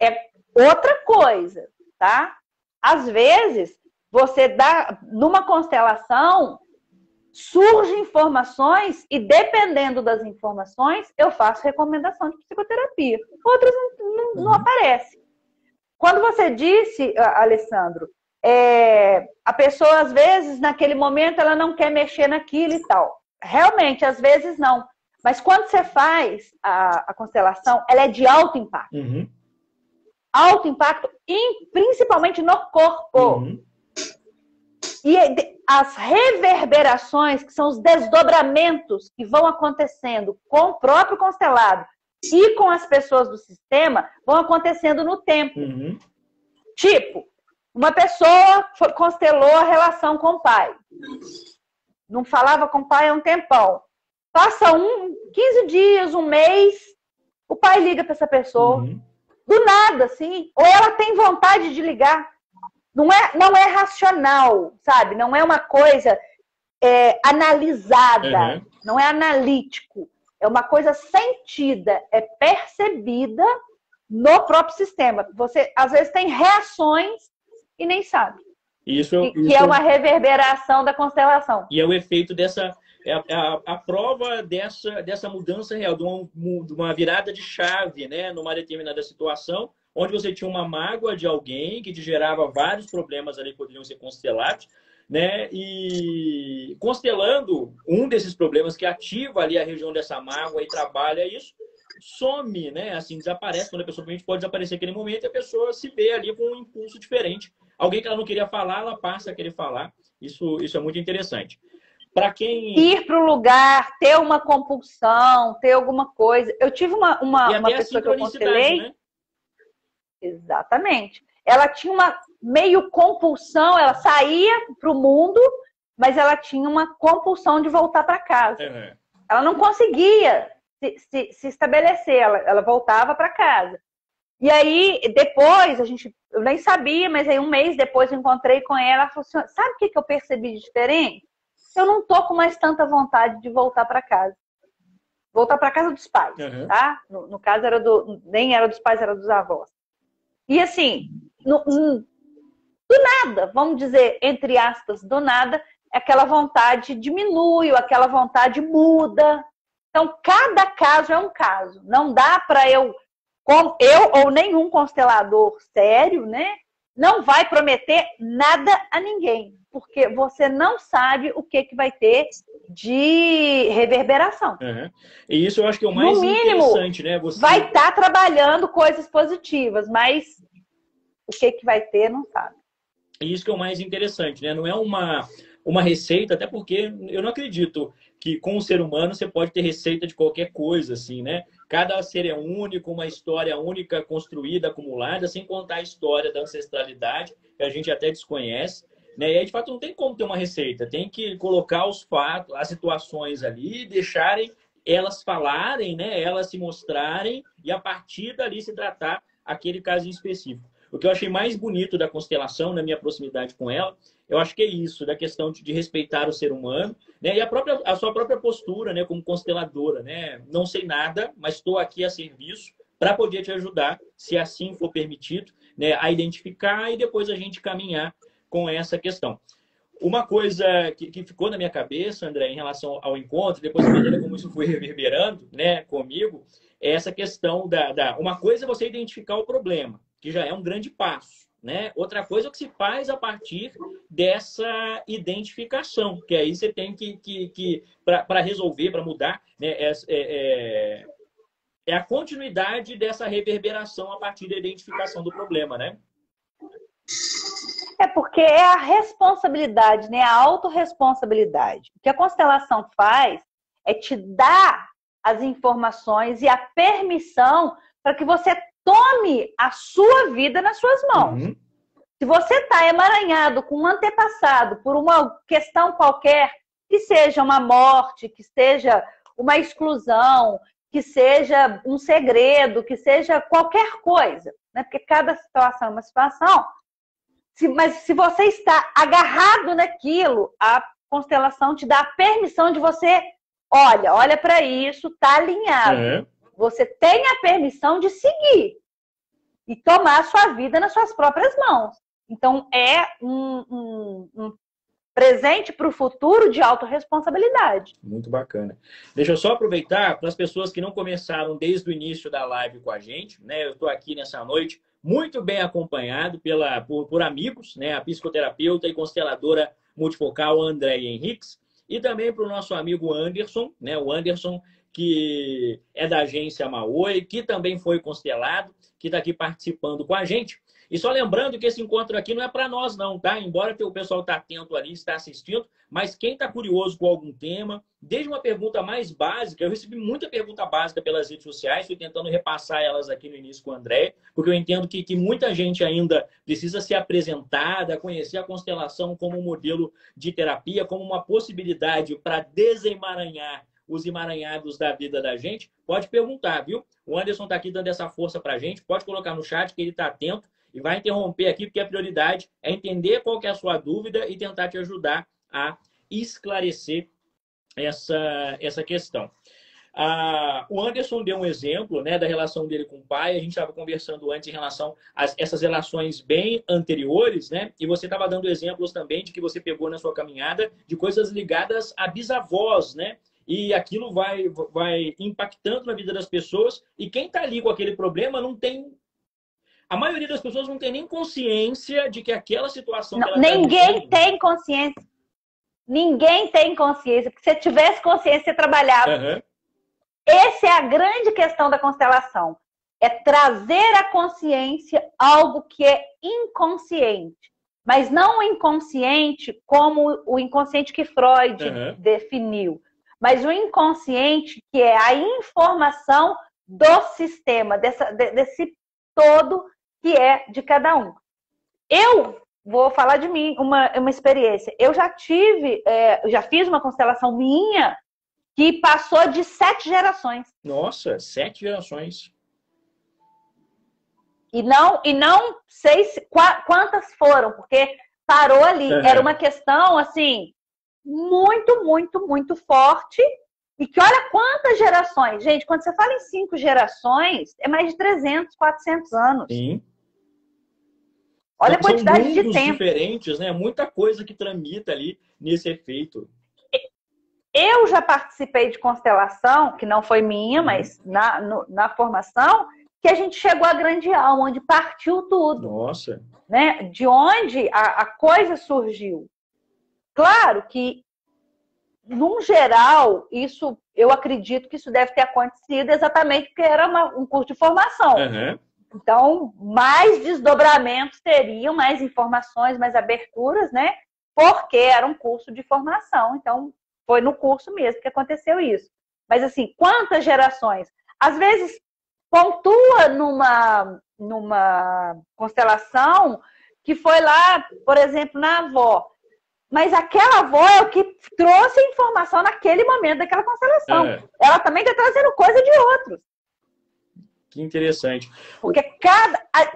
É outra coisa, tá? Às vezes, você dá, numa constelação, surgem informações e, dependendo das informações, eu faço recomendação de psicoterapia. Outras não aparecem. Quando você disse, Alessandro, a pessoa, às vezes, naquele momento, ela não quer mexer naquilo e tal. Realmente, às vezes, não. Mas quando você faz a constelação, ela é de alto impacto. Alto impacto, principalmente no corpo. E as reverberações, que são os desdobramentos que vão acontecendo com o próprio constelado e com as pessoas do sistema, vão acontecendo no tempo. Tipo, uma pessoa constelou a relação com o pai. Não falava com o pai há um tempão. Passa 15 dias, um mês, o pai liga para essa pessoa. Do nada, assim. Ou ela tem vontade de ligar. Não é racional, sabe? Não é uma coisa analisada. Não é analítico. É uma coisa sentida, é percebida no próprio sistema. Você, às vezes, tem reações e nem sabe. Que é uma reverberação da constelação. E é o efeito dessa... a prova dessa mudança real, de uma virada de chave, né, numa determinada situação, onde você tinha uma mágoa de alguém que te gerava vários problemas ali que poderiam ser constelados, né, e constelando um desses problemas que ativa ali a região dessa mágoa e trabalha isso, some, né, assim, desaparece. Quando a pessoa pode desaparecer naquele momento, a pessoa se vê ali com um impulso diferente. Alguém que ela não queria falar, ela passa a querer falar. Isso é muito interessante. Para quem... Ir para o lugar, ter uma compulsão, ter alguma coisa. Eu tive uma pessoa que eu constelei... Né? Exatamente. Ela tinha uma meio compulsão, ela saía para o mundo, mas ela tinha uma compulsão de voltar para casa. Ela não conseguia se estabelecer, ela voltava para casa. E aí, depois, eu nem sabia, mas aí um mês depois eu encontrei com ela, ela falou assim, sabe o que eu percebi de diferente? Eu não tô com mais tanta vontade de voltar para casa. Voltar para casa dos pais, tá? No caso, nem era dos pais, era dos avós. E assim, do nada, vamos dizer, entre aspas, do nada, aquela vontade diminui, ou aquela vontade muda. Então, cada caso é um caso. Não dá para eu ou nenhum constelador sério, né? Não vai prometer nada a ninguém, porque você não sabe o que vai ter de reverberação. E isso eu acho que é o mais interessante, né? Você vai estar trabalhando coisas positivas, mas o que vai ter, não sabe. E isso que é o mais interessante, né? Não é uma receita, até porque eu não acredito que com o ser humano você pode ter receita de qualquer coisa, assim, né? Cada ser é único, uma história única, construída, acumulada, sem contar a história da ancestralidade, que a gente até desconhece. Né? E aí, de fato, não tem como ter uma receita. Tem que colocar os fatos, as situações ali, deixarem elas falarem, né? Elas se mostrarem e, a partir dali, se tratar aquele caso em específico. O que eu achei mais bonito da constelação, na minha proximidade com ela, eu acho que é isso, da questão de respeitar o ser humano, né? E a sua própria postura, né? Como consteladora, né? Não sei nada, mas estou aqui a serviço para poder te ajudar, se assim for permitido, né? A identificar e depois a gente caminhar com essa questão. Uma coisa que ficou na minha cabeça, André, em relação ao encontro, depois a maneira como isso foi reverberando, né, comigo, é essa questão uma coisa é você identificar o problema, que já é um grande passo, né? Outra coisa é o que se faz a partir dessa identificação, que aí você tem que para resolver, para mudar, né, é a continuidade dessa reverberação a partir da identificação do problema, né? É porque é a responsabilidade, né? A autorresponsabilidade. O que a constelação faz é te dar as informações e a permissão para que você tome a sua vida nas suas mãos. Uhum. Se você está emaranhado com um antepassado por uma questão qualquer, que seja uma morte, que seja uma exclusão, que seja um segredo, que seja qualquer coisa, né? Porque cada situação é uma situação. Mas se você está agarrado naquilo, a constelação te dá a permissão de você, olha para isso, está alinhado. Uhum. Você tem a permissão de seguir e tomar a sua vida nas suas próprias mãos. Então, é um presente para o futuro de autorresponsabilidade. Muito bacana. Deixa eu só aproveitar para as pessoas que não começaram desde o início da live com a gente, né? Eu estou aqui nessa noite muito bem acompanhado por amigos, né? A psicoterapeuta e consteladora multifocal Andréia Henriques, e também para o nosso amigo Anderson, né? O Anderson, que é da agência Maoi, que também foi constelado, que está aqui participando com a gente. E só lembrando que esse encontro aqui não é para nós não, tá? Embora o pessoal está atento ali, está assistindo, mas quem está curioso com algum tema, desde uma pergunta mais básica, eu recebi muita pergunta básica pelas redes sociais, fui tentando repassar elas aqui no início com o André, porque eu entendo que muita gente ainda precisa ser apresentada, conhecer a constelação como um modelo de terapia, como uma possibilidade para desemaranhar os emaranhados da vida da gente. Pode perguntar, viu? O Anderson está aqui dando essa força para a gente, pode colocar no chat que ele está atento, e vai interromper aqui, porque a prioridade é entender qual que é a sua dúvida e tentar te ajudar a esclarecer essa questão. O Anderson deu um exemplo, né, da relação dele com o pai. A gente estava conversando antes em relação a essas relações bem anteriores, né? E você estava dando exemplos também de que você pegou na sua caminhada de coisas ligadas a bisavós, né? E aquilo vai impactando na vida das pessoas. E quem está ali com aquele problema não tem... A maioria das pessoas não tem nem consciência de que aquela situação... Não, ninguém tem consciência. Ninguém tem consciência. Porque se tivesse consciência, você trabalhava. Uhum. Essa é a grande questão da constelação. É trazer à consciência algo que é inconsciente. Mas não o inconsciente como o inconsciente que Freud definiu. Mas o inconsciente que é a informação do sistema, desse todo que é de cada um. Eu vou falar de mim, uma experiência. Eu já fiz uma constelação minha que passou de 7 gerações. Nossa, 7 gerações. E não sei quantas foram, porque parou ali. Uhum. Era uma questão, assim, muito, muito, muito forte. E que olha quantas gerações. Gente, quando você fala em 5 gerações, é mais de 300, 400 anos. Sim. Olha a quantidade de tempo. Diferentes, né? Muita coisa que tramita ali nesse efeito. Eu já participei de constelação, que não foi minha, mas na formação, que a gente chegou à grande alma, onde partiu tudo. Nossa. Né? De onde a coisa surgiu. Claro que, num geral, eu acredito que isso deve ter acontecido exatamente porque era um curso de formação. Uhum. Então, mais desdobramentos teriam, mais informações, mais aberturas, né? Porque era um curso de formação. Então, foi no curso mesmo que aconteceu isso. Mas, assim, quantas gerações? às vezes pontua numa constelação que foi lá, por exemplo, na avó. Mas aquela avó é o que trouxe a informação naquele momento daquela constelação. Ela também está trazendo coisa de outros. Que interessante. Porque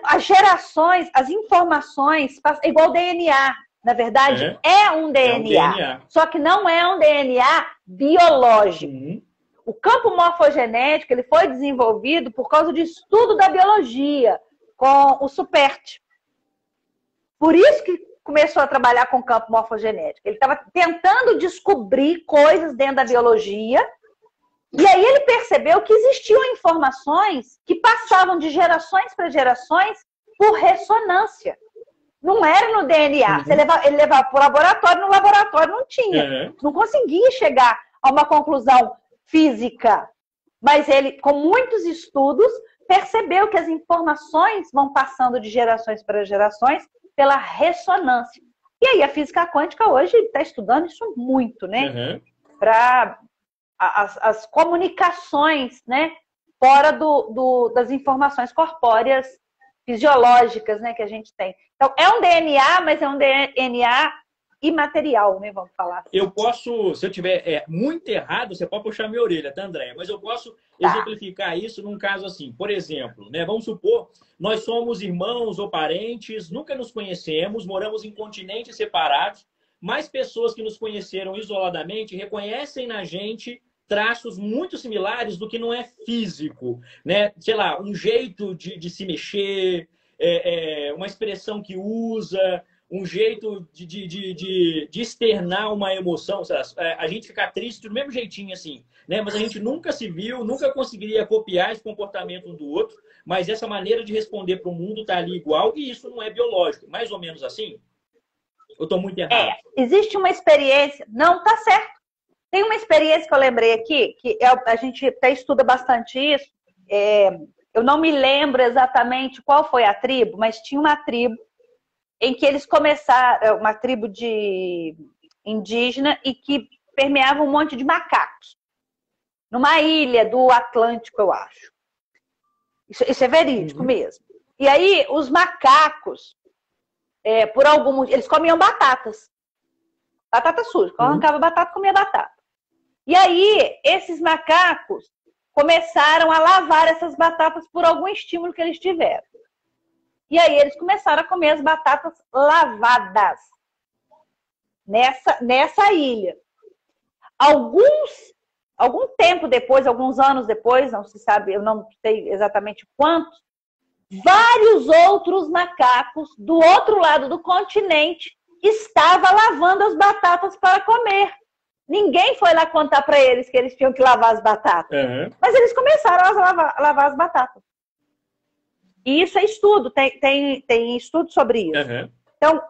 as gerações, as informações, é igual DNA. Na verdade, é um DNA. Só que não é um DNA biológico. O campo morfogenético ele foi desenvolvido por causa de estudo da biologia, com o Supert. Por isso que começou a trabalhar com o campo morfogenético. Ele estava tentando descobrir coisas dentro da biologia. E aí ele percebeu que existiam informações que passavam de gerações para gerações por ressonância. Não era no DNA. Ele levava para o laboratório, no laboratório não tinha. Não conseguia chegar a uma conclusão física. Mas ele, com muitos estudos, percebeu que as informações vão passando de gerações para gerações pela ressonância. E aí a física quântica hoje está estudando isso muito, né? Para as comunicações, né? Fora das informações corpóreas fisiológicas, né, que a gente tem. Então, é um DNA, mas é um DNA imaterial, né, vamos falar. Eu posso, se eu tiver muito errado, você pode puxar minha orelha, tá, Andréia? Mas eu posso exemplificar isso num caso assim. Por exemplo, né, vamos supor, nós somos irmãos ou parentes, nunca nos conhecemos, moramos em continentes separados, mas pessoas que nos conheceram isoladamente reconhecem na gente traços muito similares do que não é físico, né? Sei lá, um jeito de se mexer, uma expressão que usa, um jeito de externar uma emoção. Sei lá, a gente ficar triste do mesmo jeitinho assim, né? Mas a gente nunca se viu, nunca conseguiria copiar esse comportamento um do outro, mas essa maneira de responder para o mundo está ali igual e isso não é biológico. Mais ou menos assim? Eu estou muito errado. Existe uma experiência... Não, tá certo. Tem uma experiência que eu lembrei aqui, que a gente até estuda bastante isso. Eu não me lembro exatamente qual foi a tribo, mas tinha uma tribo em que eles começaram, uma tribo de indígena, e que permeava um monte de macacos. Numa ilha do Atlântico, eu acho. Isso é verídico mesmo. E aí, os macacos, por algum motivo, eles comiam batatas. Batata suja. Arrancava batata, comia batata. E aí, esses macacos começaram a lavar essas batatas por algum estímulo que eles tiveram. E aí, eles começaram a comer as batatas lavadas nessa ilha. Algum tempo depois, alguns anos depois, não se sabe, eu não sei exatamente quantos, vários outros macacos do outro lado do continente estavam lavando as batatas para comer. Ninguém foi lá contar para eles que eles tinham que lavar as batatas. Mas eles começaram a lavar as batatas. E isso é estudo, tem estudo sobre isso. Então,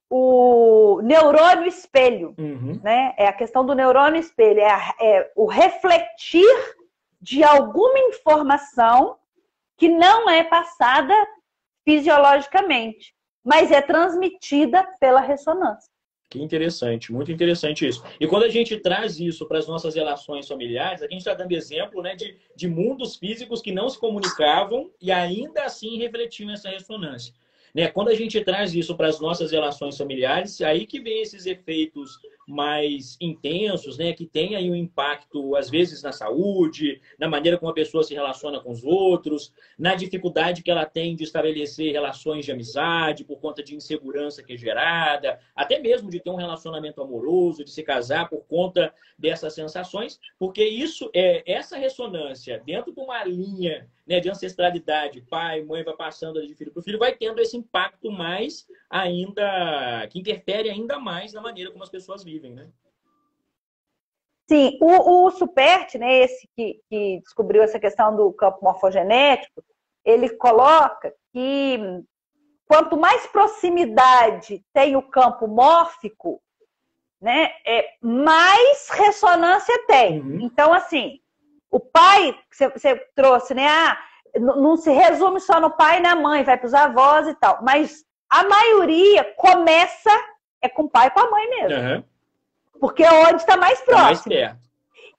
o neurônio espelho, né? É a questão do neurônio espelho, é o refletir de alguma informação que não é passada fisiologicamente, mas é transmitida pela ressonância. Que interessante, muito interessante isso. E quando a gente traz isso para as nossas relações familiares, a gente está dando exemplo, né, de mundos físicos que não se comunicavam e ainda assim refletiam essa ressonância. Né? Quando a gente traz isso para as nossas relações familiares, aí que vem esses efeitos mais intensos, né? Que tem aí um impacto, às vezes, na saúde, na maneira como a pessoa se relaciona com os outros, na dificuldade que ela tem de estabelecer relações de amizade por conta de insegurança que é gerada, até mesmo de ter um relacionamento amoroso, de se casar por conta dessas sensações, porque isso essa ressonância dentro de uma linha, né, de ancestralidade, pai, mãe vai passando de filho para o filho, vai tendo esse impacto mais ainda, que interfere ainda mais na maneira como as pessoas vivem, né? Sim, o Supert, né, esse que descobriu essa questão do campo morfogenético, ele coloca que quanto mais proximidade tem o campo mórfico, né, mais ressonância tem. Então, assim, o pai que você trouxe, né, não se resume só no pai e na mãe, vai para os avós e tal, mas a maioria começa com o pai e com a mãe mesmo. Porque é onde está mais próximo. Tá mais perto.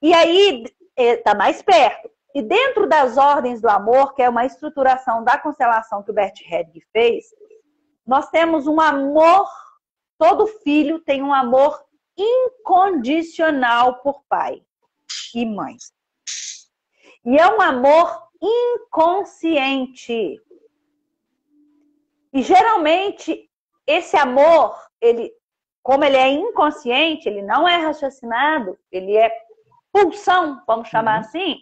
E aí está mais perto. E dentro das ordens do amor, que é uma estruturação da constelação que o Bert Helling fez, nós temos um amor, todo filho tem um amor incondicional por pai e mãe. E é um amor inconsciente. E geralmente esse amor, como ele é inconsciente, ele não é raciocinado, ele é pulsão, vamos chamar assim,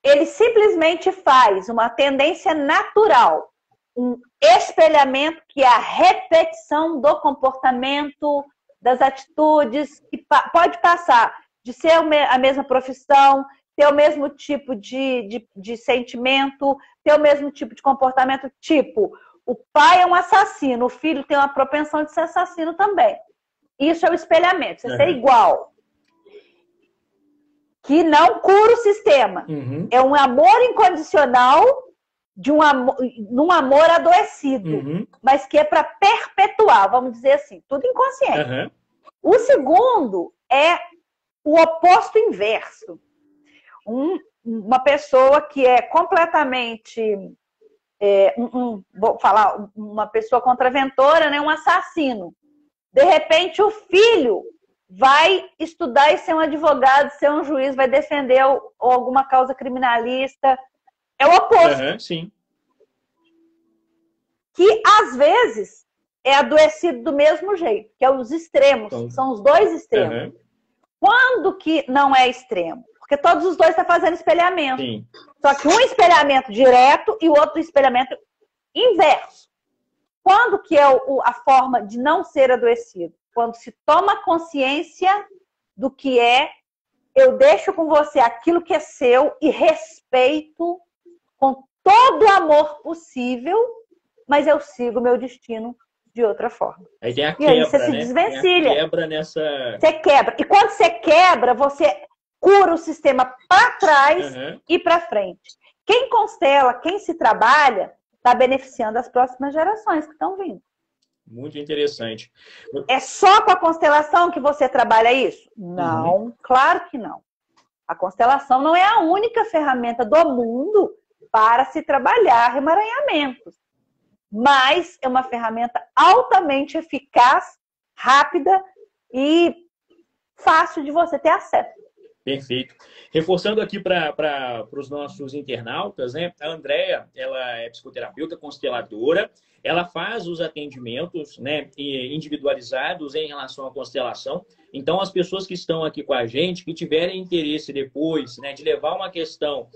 ele simplesmente faz uma tendência natural, um espelhamento que é a repetição do comportamento, das atitudes, que pode passar de ser a mesma profissão, ter o mesmo tipo de sentimento, ter o mesmo tipo de comportamento, tipo, o pai é um assassino, o filho tem uma propensão de ser assassino também. Isso é o espelhamento, você ser igual. Que não cura o sistema. É um amor incondicional num amor adoecido, mas que é para perpetuar, vamos dizer assim, tudo inconsciente. O segundo é o oposto inverso. Uma pessoa que é completamente, vou falar, uma pessoa contraventora, né, um assassino. De repente, o filho vai estudar e ser um advogado, ser um juiz, vai defender alguma causa criminalista. É o oposto. Sim. Que, às vezes, é adoecido do mesmo jeito, que é os extremos. Então, são os dois extremos. Quando que não é extremo? Porque todos os dois estão fazendo espelhamento. Sim. Só que um espelhamento direto e o outro espelhamento inverso. Quando que é a forma de não ser adoecido? Quando se toma consciência do que é, eu deixo com você aquilo que é seu e respeito com todo o amor possível, mas eu sigo o meu destino de outra forma. Aí tem a quebra, e aí você se desvencilha. Quebra nessa... Você quebra. E quando você quebra, você cura o sistema para trás e para frente. Quem constela, quem se trabalha, está beneficiando as próximas gerações que estão vindo. Muito interessante. É só com a constelação que você trabalha isso? Não, claro que não. A constelação não é a única ferramenta do mundo para se trabalhar emaranhamentos. Mas é uma ferramenta altamente eficaz, rápida e fácil de você ter acesso. Perfeito. Reforçando aqui para os nossos internautas, né? A Andréia, ela é psicoterapeuta, consteladora, ela faz os atendimentos, né, individualizados em relação à constelação. Então, as pessoas que estão aqui com a gente, que tiverem interesse depois, né, de levar uma questão,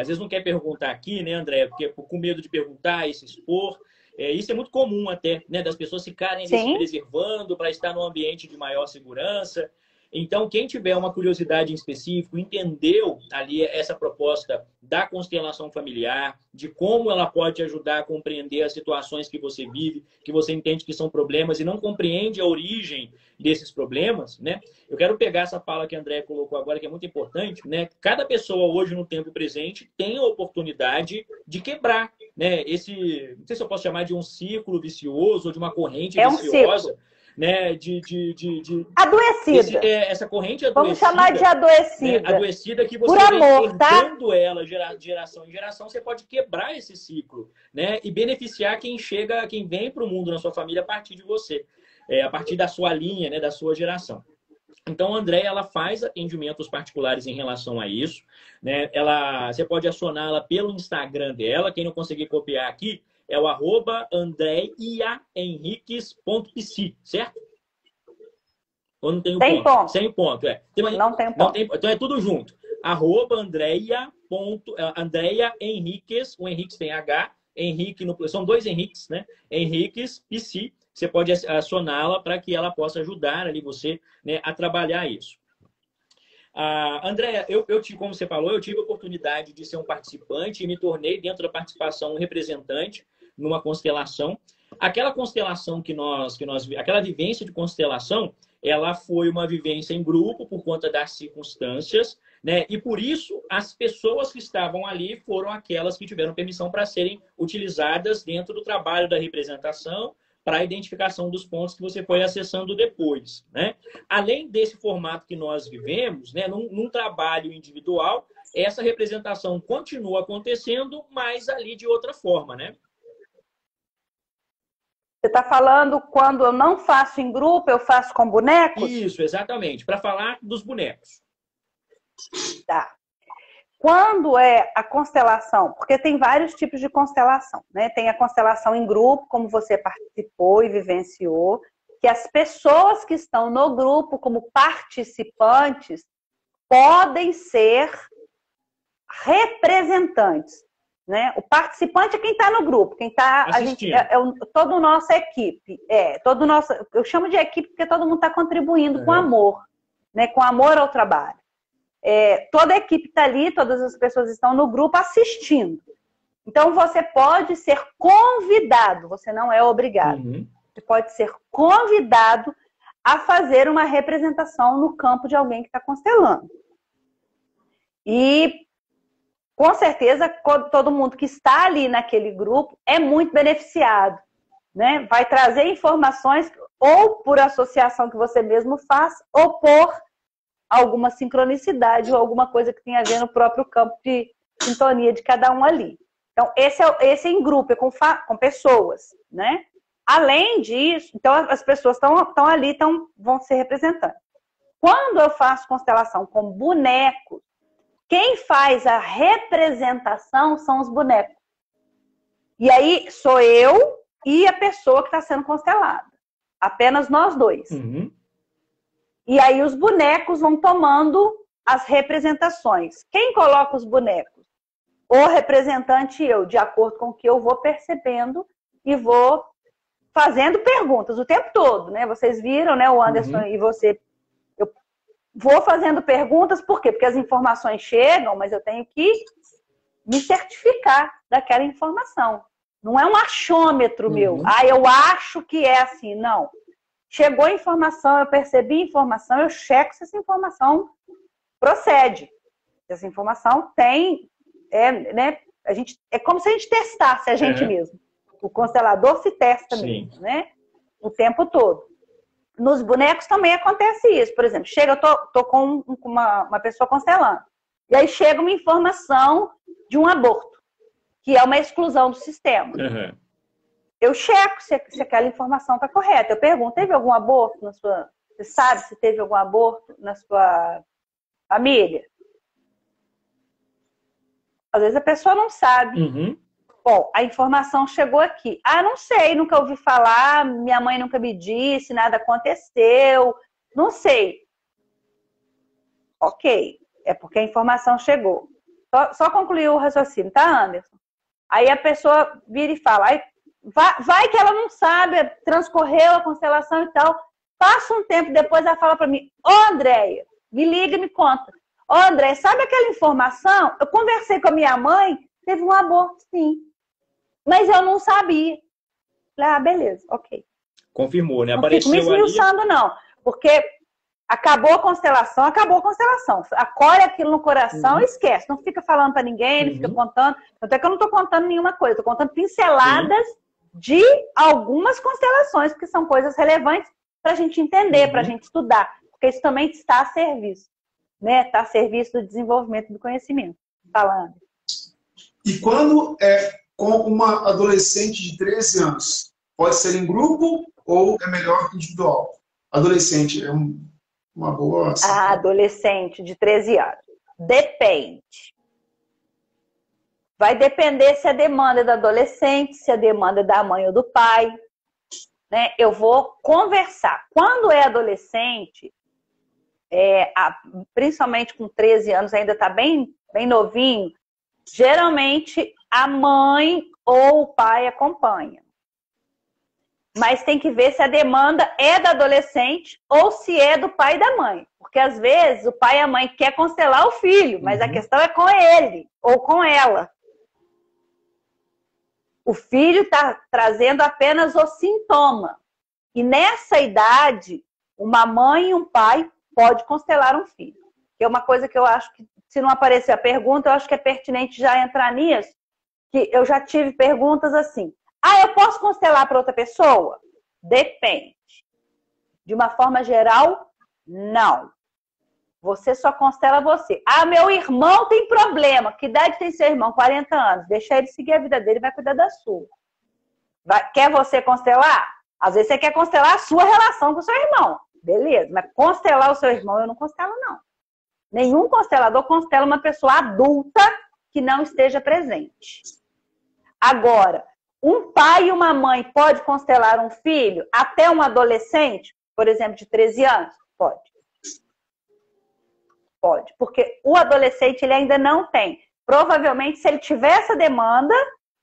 às vezes não quer perguntar aqui, né, Andréia, porque com medo de perguntar e se expor. Isso é muito comum até, né, das pessoas ficarem se preservando para estar num ambiente de maior segurança. Então, quem tiver uma curiosidade em específico, entendeu ali essa proposta da constelação familiar, de como ela pode ajudar a compreender as situações que você vive, que você entende que são problemas e não compreende a origem desses problemas, né? Eu quero pegar essa fala que a André colocou agora, que é muito importante, né? Cada pessoa hoje, no tempo presente, tem a oportunidade de quebrar, né? Não sei se eu posso chamar de um ciclo vicioso ou de uma corrente viciosa. Ciclo. Né, adoecida. Essa corrente adoecida. Vamos chamar de adoecida. Né, adoecida que você por amor, herdando ela de geração em geração, você pode quebrar esse ciclo, né, e beneficiar quem vem para o mundo na sua família a partir de você, a partir da sua linha, né, da sua geração. Então, a Andréia, ela faz atendimentos particulares em relação a isso, né? Você pode acioná-la pelo Instagram dela. Quem não conseguir copiar aqui, é o @andreiahenriques.pc, certo? Ou não tem o ponto? Ponto? Sem ponto, Não tem ponto. Então é tudo junto. @Andreia Henriques, o Henriques tem H, Henrique, são dois Henriques, né? Henriques PC. Você pode acioná-la para que ela possa ajudar ali você, né, a trabalhar isso. Andréia, como você falou, eu tive a oportunidade de ser um participante e me tornei, dentro da participação, um representante numa constelação. Aquela constelação aquela vivência de constelação, ela foi uma vivência em grupo por conta das circunstâncias, né? E por isso as pessoas que estavam ali foram aquelas que tiveram permissão para serem utilizadas dentro do trabalho da representação para a identificação dos pontos que você foi acessando depois, né? Além desse formato que nós vivemos, né, num trabalho individual, essa representação continua acontecendo, mas ali de outra forma, né? Você está falando quando eu não faço em grupo, eu faço com bonecos? Isso, exatamente. Para falar dos bonecos. Tá. Quando é a constelação, porque tem vários tipos de constelação, né? Tem a constelação em grupo, como você participou e vivenciou, que as pessoas que estão no grupo como participantes podem ser representantes, né? O participante é quem está no grupo, quem está toda a nossa equipe, eu chamo de equipe porque todo mundo está contribuindo com amor, né? Com amor ao trabalho. Toda a equipe está ali, todas as pessoas estão no grupo assistindo. Então você pode ser convidado, você não é obrigado. Você pode ser convidado a fazer uma representação no campo de alguém que está constelando. E com certeza, todo mundo que está ali naquele grupo é muito beneficiado, né? Vai trazer informações ou por associação que você mesmo faz, ou por alguma sincronicidade ou alguma coisa que tenha a ver no próprio campo de sintonia de cada um ali. Então, esse é em grupo, é com pessoas, né? Além disso, então as pessoas estão ali, vão ser representantes. Quando eu faço constelação com bonecos, quem faz a representação são os bonecos. E aí sou eu e a pessoa que está sendo constelada. Apenas nós dois. E aí os bonecos vão tomando as representações. Quem coloca os bonecos? O representante e eu, de acordo com o que eu vou percebendo e vou fazendo perguntas o tempo todo, né? Vocês viram, né, o Anderson e você. Eu vou fazendo perguntas, por quê? Porque as informações chegam, mas eu tenho que me certificar daquela informação. Não é um achômetro meu. Eu acho que é assim. Não. Chegou a informação, eu percebi a informação, eu checo se essa informação procede. Se essa informação tem, né? É como se a gente testasse a gente mesmo. O constelador se testa mesmo, né? O tempo todo. Nos bonecos também acontece isso. Por exemplo, eu tô com uma pessoa constelando. E aí chega uma informação de um aborto, que é uma exclusão do sistema. Eu checo se aquela informação está correta. Eu pergunto, teve algum aborto na sua... Você sabe se teve algum aborto na sua família? Às vezes a pessoa não sabe. Bom, a informação chegou aqui. Não sei, nunca ouvi falar, minha mãe nunca me disse, nada aconteceu, não sei. Ok, é porque a informação chegou. Só concluir o raciocínio, tá, Anderson? Aí a pessoa vira e fala, vai que ela não sabe, transcorreu a constelação e tal. Passa um tempo depois, ela fala para mim, Andréia, me liga e me conta. Andréia, sabe aquela informação? Eu conversei com a minha mãe, teve um aborto, sim. Mas eu não sabia. Falei, beleza, ok. Confirmou, né? Não Apareceu fico me esmiuçando, não. Porque acabou a constelação, acabou a constelação. Acolhe aquilo no coração e esquece. Não fica falando para ninguém, não fica contando. Até que eu não estou contando nenhuma coisa. Estou contando pinceladas de algumas constelações, porque são coisas relevantes para a gente entender, para a gente estudar. Porque isso também está a serviço. Né? Está a serviço do desenvolvimento do conhecimento. Falando. E quando é com uma adolescente de 13 anos, pode ser em grupo ou é melhor individual? Adolescente é uma boa... Adolescente de 13 anos. Depende. Vai depender se a demanda é da adolescente, se a demanda é da mãe ou do pai. Né? Eu vou conversar. Quando é adolescente, principalmente com 13 anos, ainda está bem novinho, geralmente a mãe ou o pai acompanha. Mas tem que ver se a demanda é da adolescente ou se é do pai e da mãe. Porque às vezes o pai e a mãe querem constelar o filho, mas a questão é com ele ou com ela. O filho está trazendo apenas o sintoma. E nessa idade, uma mãe e um pai pode constelar um filho. Que é uma coisa que eu acho que, se não aparecer a pergunta, eu acho que é pertinente já entrar nisso. Que eu já tive perguntas assim, eu posso constelar para outra pessoa? Depende. De uma forma geral, não. Você só constela você. Ah, meu irmão tem problema. Que idade tem seu irmão? 40 anos. Deixa ele seguir a vida dele, vai cuidar da sua. Quer você constelar? Às vezes você quer constelar a sua relação com o seu irmão. Beleza, mas constelar o seu irmão eu não constelo, não. Nenhum constelador constela uma pessoa adulta que não esteja presente. Agora, um pai e uma mãe pode constelar um filho até um adolescente, por exemplo, de 13 anos? Pode. Pode, porque o adolescente ele ainda não tem. Provavelmente, se ele tiver essa demanda,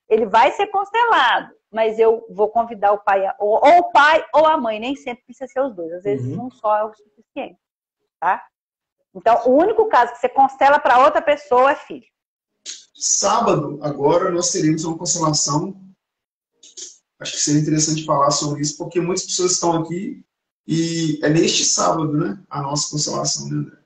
ele vai ser constelado. Mas eu vou convidar o pai, ou o pai ou a mãe, nem sempre precisa ser os dois. Às vezes um só é o suficiente, tá? Então, o único caso que você constela para outra pessoa é filho. Sábado, agora, nós teremos uma constelação. Acho que seria interessante falar sobre isso, porque muitas pessoas estão aqui e é neste sábado, né? A nossa constelação, né, André?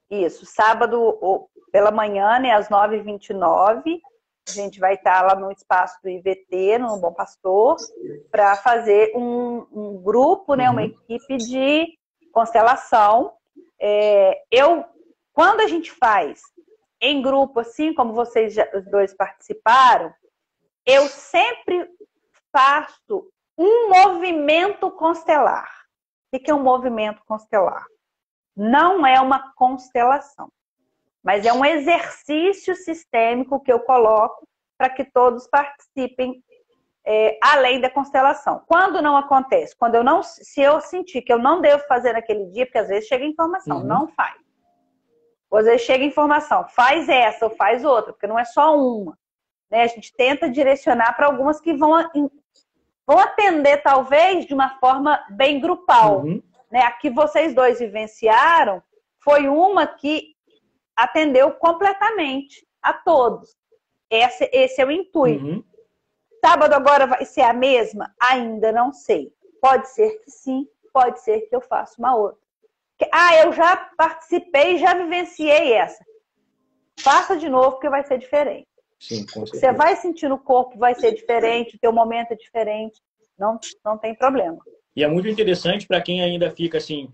Isso, sábado pela manhã, né, às 9h29, a gente vai estar lá no espaço do IVT, no Bom Pastor, para fazer um grupo, né, uma equipe de constelação. Quando a gente faz em grupo, assim como vocês os dois participaram, eu sempre faço um movimento constelar. O que é um movimento constelar? Não é uma constelação, mas é um exercício sistêmico que eu coloco para que todos participem além da constelação. Quando não acontece? Se eu sentir que eu não devo fazer naquele dia, porque às vezes chega informação, não faz. Ou às vezes chega informação, faz essa ou faz outra, porque não é só uma. Né? A gente tenta direcionar para algumas que vão atender, talvez, de uma forma bem grupal. Né? A que vocês dois vivenciaram foi uma que atendeu completamente a todos. Esse é o intuito. Sábado agora vai ser a mesma? Ainda não sei. Pode ser que sim, pode ser que eu faça uma outra. Eu já participei, já vivenciei essa. Faça de novo, porque vai ser diferente. Sim, com certeza. Você vai sentir no corpo, vai ser diferente, o teu momento é diferente. Não tem problema. E é muito interessante para quem ainda fica assim,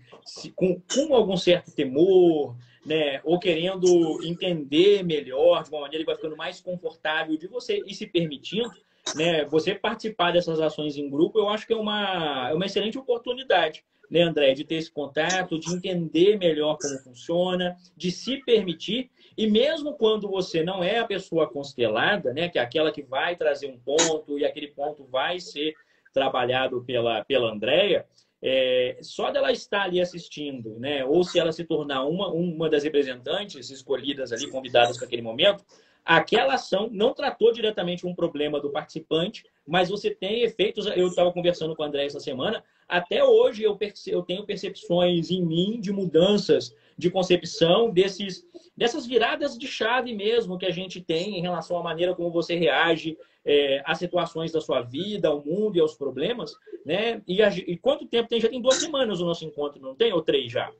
com algum certo temor, né? Ou querendo entender melhor, de uma maneira que vai ficando mais confortável de você ir se permitindo, né? Você participar dessas ações em grupo, eu acho que é uma excelente oportunidade, né, André? De ter esse contato, de entender melhor como funciona, de se permitir. E mesmo quando você não é a pessoa constelada, né? Que é aquela que vai trazer um ponto e aquele ponto vai ser trabalhado pela Andréia, só dela estar ali assistindo, né? Ou se ela se tornar uma das representantes escolhidas ali, convidadas para aquele momento, aquela ação não tratou diretamente um problema do participante, mas você tem efeitos. Eu estava conversando com a Andréia essa semana, até hoje eu tenho percepções em mim de mudanças de concepção, dessas viradas de chave mesmo que a gente tem em relação à maneira como você reage às situações da sua vida, ao mundo e aos problemas, né? E quanto tempo tem? Já tem 2 semanas o nosso encontro, não tem? Ou 3 já?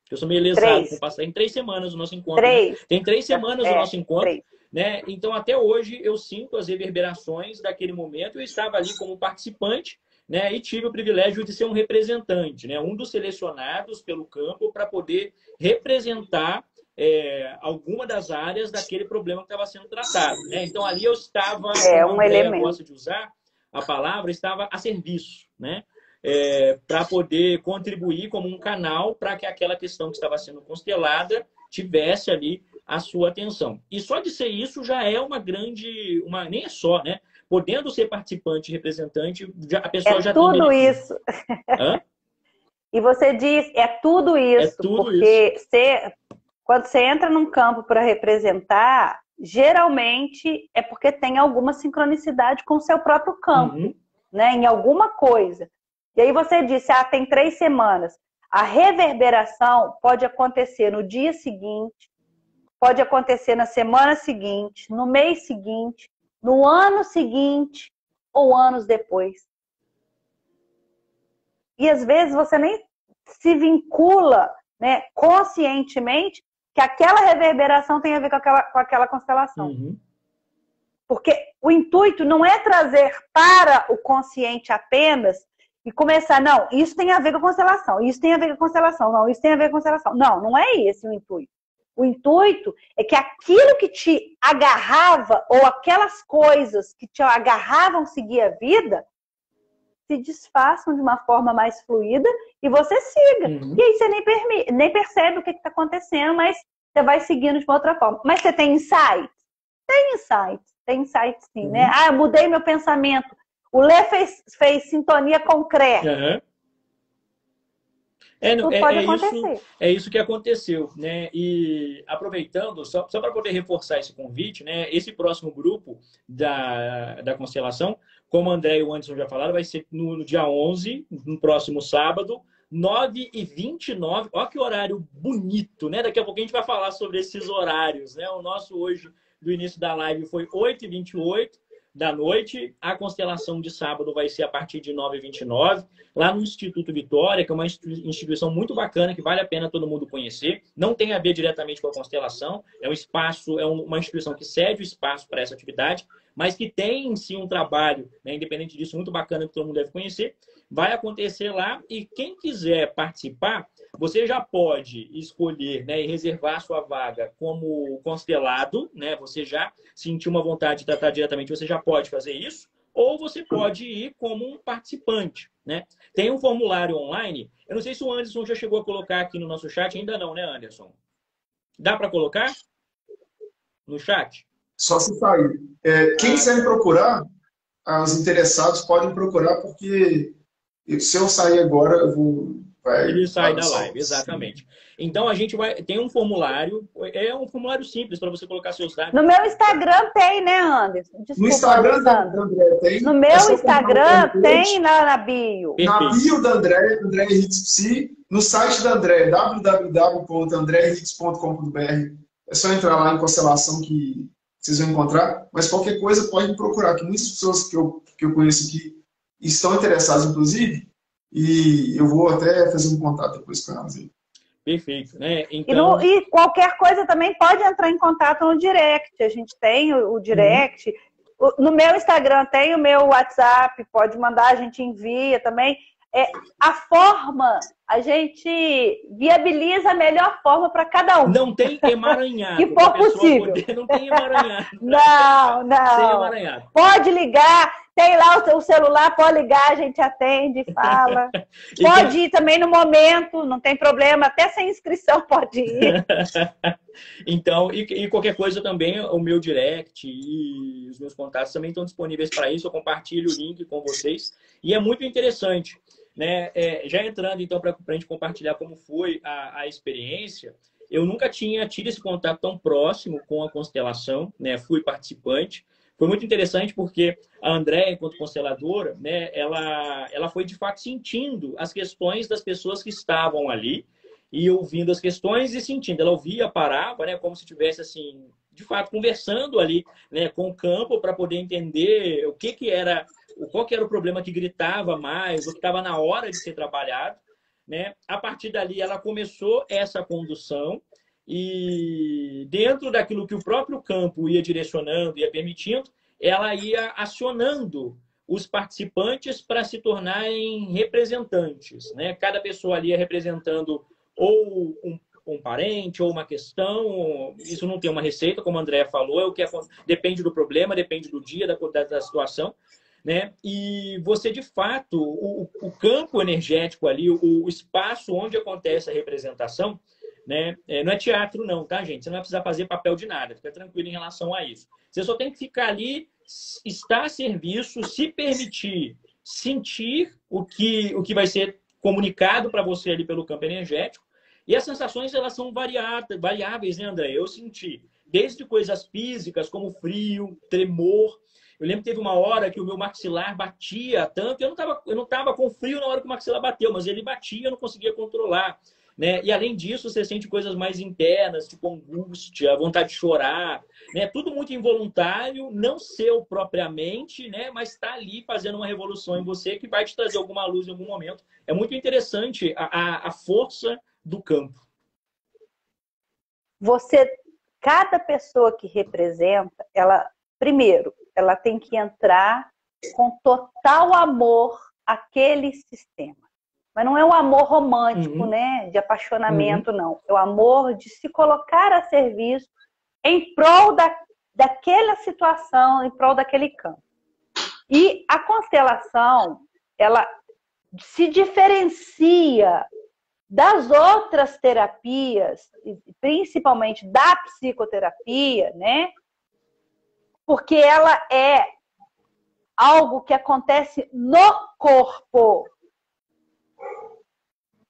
Eu sou meio lesado com passar em 3 semanas o nosso encontro. 3. Né? Tem 3 semanas o nosso encontro. 3. Né? Então, até hoje, eu sinto as reverberações daquele momento. Eu estava ali como participante, né? E tive o privilégio de ser um representante, né? Um dos selecionados pelo campo para poder representar alguma das áreas daquele problema que estava sendo tratado. Né? Então, ali eu estava, como a Andréia gosta de usar a palavra, estava a serviço, né? Para poder contribuir como um canal para que aquela questão que estava sendo constelada tivesse ali a sua atenção. E só de ser isso já é nem é só, né? Podendo ser participante e representante, a pessoa já tem tudo isso. Hã? E você diz, é tudo isso. Porque quando você entra num campo para representar, geralmente é porque tem alguma sincronicidade com o seu próprio campo, né? Em alguma coisa. E aí você disse, tem 3 semanas. A reverberação pode acontecer no dia seguinte, pode acontecer na semana seguinte, no mês seguinte, no ano seguinte ou anos depois. E às vezes você nem se vincula, né, conscientemente que aquela reverberação tem a ver com aquela constelação. Porque O intuito não é trazer para o consciente apenas e começar, não, isso tem a ver com a constelação, isso tem a ver com a constelação, não, isso tem a ver com a constelação. Não, não é esse o intuito. O intuito é que aquilo que te agarrava ou aquelas coisas que te agarravam seguir a vida se desfaçam de uma forma mais fluida e você siga. E aí você nem percebe o que está acontecendo, mas você vai seguindo de uma outra forma. Mas você tem insight? Tem insight sim, né? Ah, eu mudei meu pensamento. O Lê fez sintonia concreta. Pode acontecer. É isso que aconteceu, né? E aproveitando, só para poder reforçar esse convite, né? Esse próximo grupo da constelação, como o André e o Anderson já falaram, vai ser no dia 11, no próximo sábado, 9h29. Olha que horário bonito, né? Daqui a pouco a gente vai falar sobre esses horários, né? O nosso hoje, do início da live, foi 8h28 da noite. A constelação de sábado vai ser a partir de 9h29, lá no Instituto Vitória, que é uma instituição muito bacana, que vale a pena todo mundo conhecer. Não tem a ver diretamente com a constelação, é um espaço, é uma instituição que cede o espaço para essa atividade, mas que tem em si um trabalho, né, independente disso, muito bacana, que todo mundo deve conhecer. Vai acontecer lá, e quem quiser participar, você já pode escolher, né, e reservar sua vaga como constelado, né? Você já sentiu uma vontade de tratar diretamente, você já pode fazer isso, ou você pode ir como um participante, né? Tem um formulário online, eu não sei se o Anderson já chegou a colocar aqui no nosso chat, ainda não, né, Anderson? Dá para colocar no chat? Só se sair. Quem quiser me procurar, os interessados podem procurar, porque se eu sair agora, eu vou... Ele sai da live, exatamente. Então a gente tem um formulário, é um formulário simples para você colocar seus dados. No meu Instagram tem, né, Anderson? Desculpa, no Instagram da André tem. No meu Instagram tem na bio. Na bio da André Hits Psi, no site da André, www.andrehits.com.br. É só entrar lá em constelação que vocês vão encontrar. Mas qualquer coisa pode me procurar, que muitas pessoas que eu conheço aqui estão interessadas, inclusive. E eu vou até fazer um contato depois com elas aí. Perfeito, né? Então... E qualquer coisa também pode entrar em contato no direct. A gente tem o direct. No meu Instagram tem o meu WhatsApp, pode mandar, a gente envia também. A forma, a gente viabiliza a melhor forma para cada um. Não tem emaranhado. Que for possível. Não tem emaranhado. Não. Sem emaranhado. Pode ligar. Tem lá o celular, pode ligar, a gente atende, fala. Pode ir também no momento, não tem problema, até sem inscrição pode ir. Então, e qualquer coisa também, o meu direct e os meus contatos também estão disponíveis para isso. Eu compartilho o link com vocês. E é muito interessante, né? Já entrando, então, para a gente compartilhar como foi a experiência, eu nunca tinha tido esse contato tão próximo com a constelação, né? Fui participante. Foi muito interessante porque a Andréa, enquanto consteladora, né, ela foi de fato sentindo as questões das pessoas que estavam ali e ouvindo as questões e sentindo. Ela ouvia, parava, né, como se estivesse assim, de fato, conversando ali, né, com o campo para poder entender qual que era o problema que gritava mais, o que estava na hora de ser trabalhado, né? A partir dali, ela começou essa condução. E dentro daquilo que o próprio campo ia direcionando, ia permitindo, ela ia acionando os participantes para se tornarem representantes, né? Cada pessoa ali ia representando ou um parente ou uma questão. Isso não tem uma receita, como a Andrea falou, depende do problema, depende do dia, da situação, né? E você, de fato, o campo energético ali, o espaço onde acontece a representação, né? Não é teatro não, tá, gente? Você não vai precisar fazer papel de nada, fica tranquilo em relação a isso. Você só tem que ficar ali, estar a serviço, se permitir sentir o que vai ser comunicado para você ali pelo campo energético. E as sensações, elas são variáveis, né, André? Eu senti desde coisas físicas, como frio, tremor. Eu lembro que teve uma hora que o meu maxilar batia tanto, eu não tava com frio na hora que o maxilar bateu, mas ele batia, eu não conseguia controlar. Né? E além disso, você sente coisas mais internas, tipo angústia, vontade de chorar, né? Tudo muito involuntário, não seu propriamente, né? Mas está ali fazendo uma revolução em você que vai te trazer alguma luz em algum momento. É muito interessante a força do campo. Cada pessoa que representa, ela, primeiro, ela tem que entrar com total amor àquele sistema. Mas não é um amor romântico, né? De apaixonamento, não. É o amor de se colocar a serviço em prol daquela situação, em prol daquele campo. E a constelação, ela se diferencia das outras terapias, principalmente da psicoterapia, né? Porque ela é algo que acontece no corpo.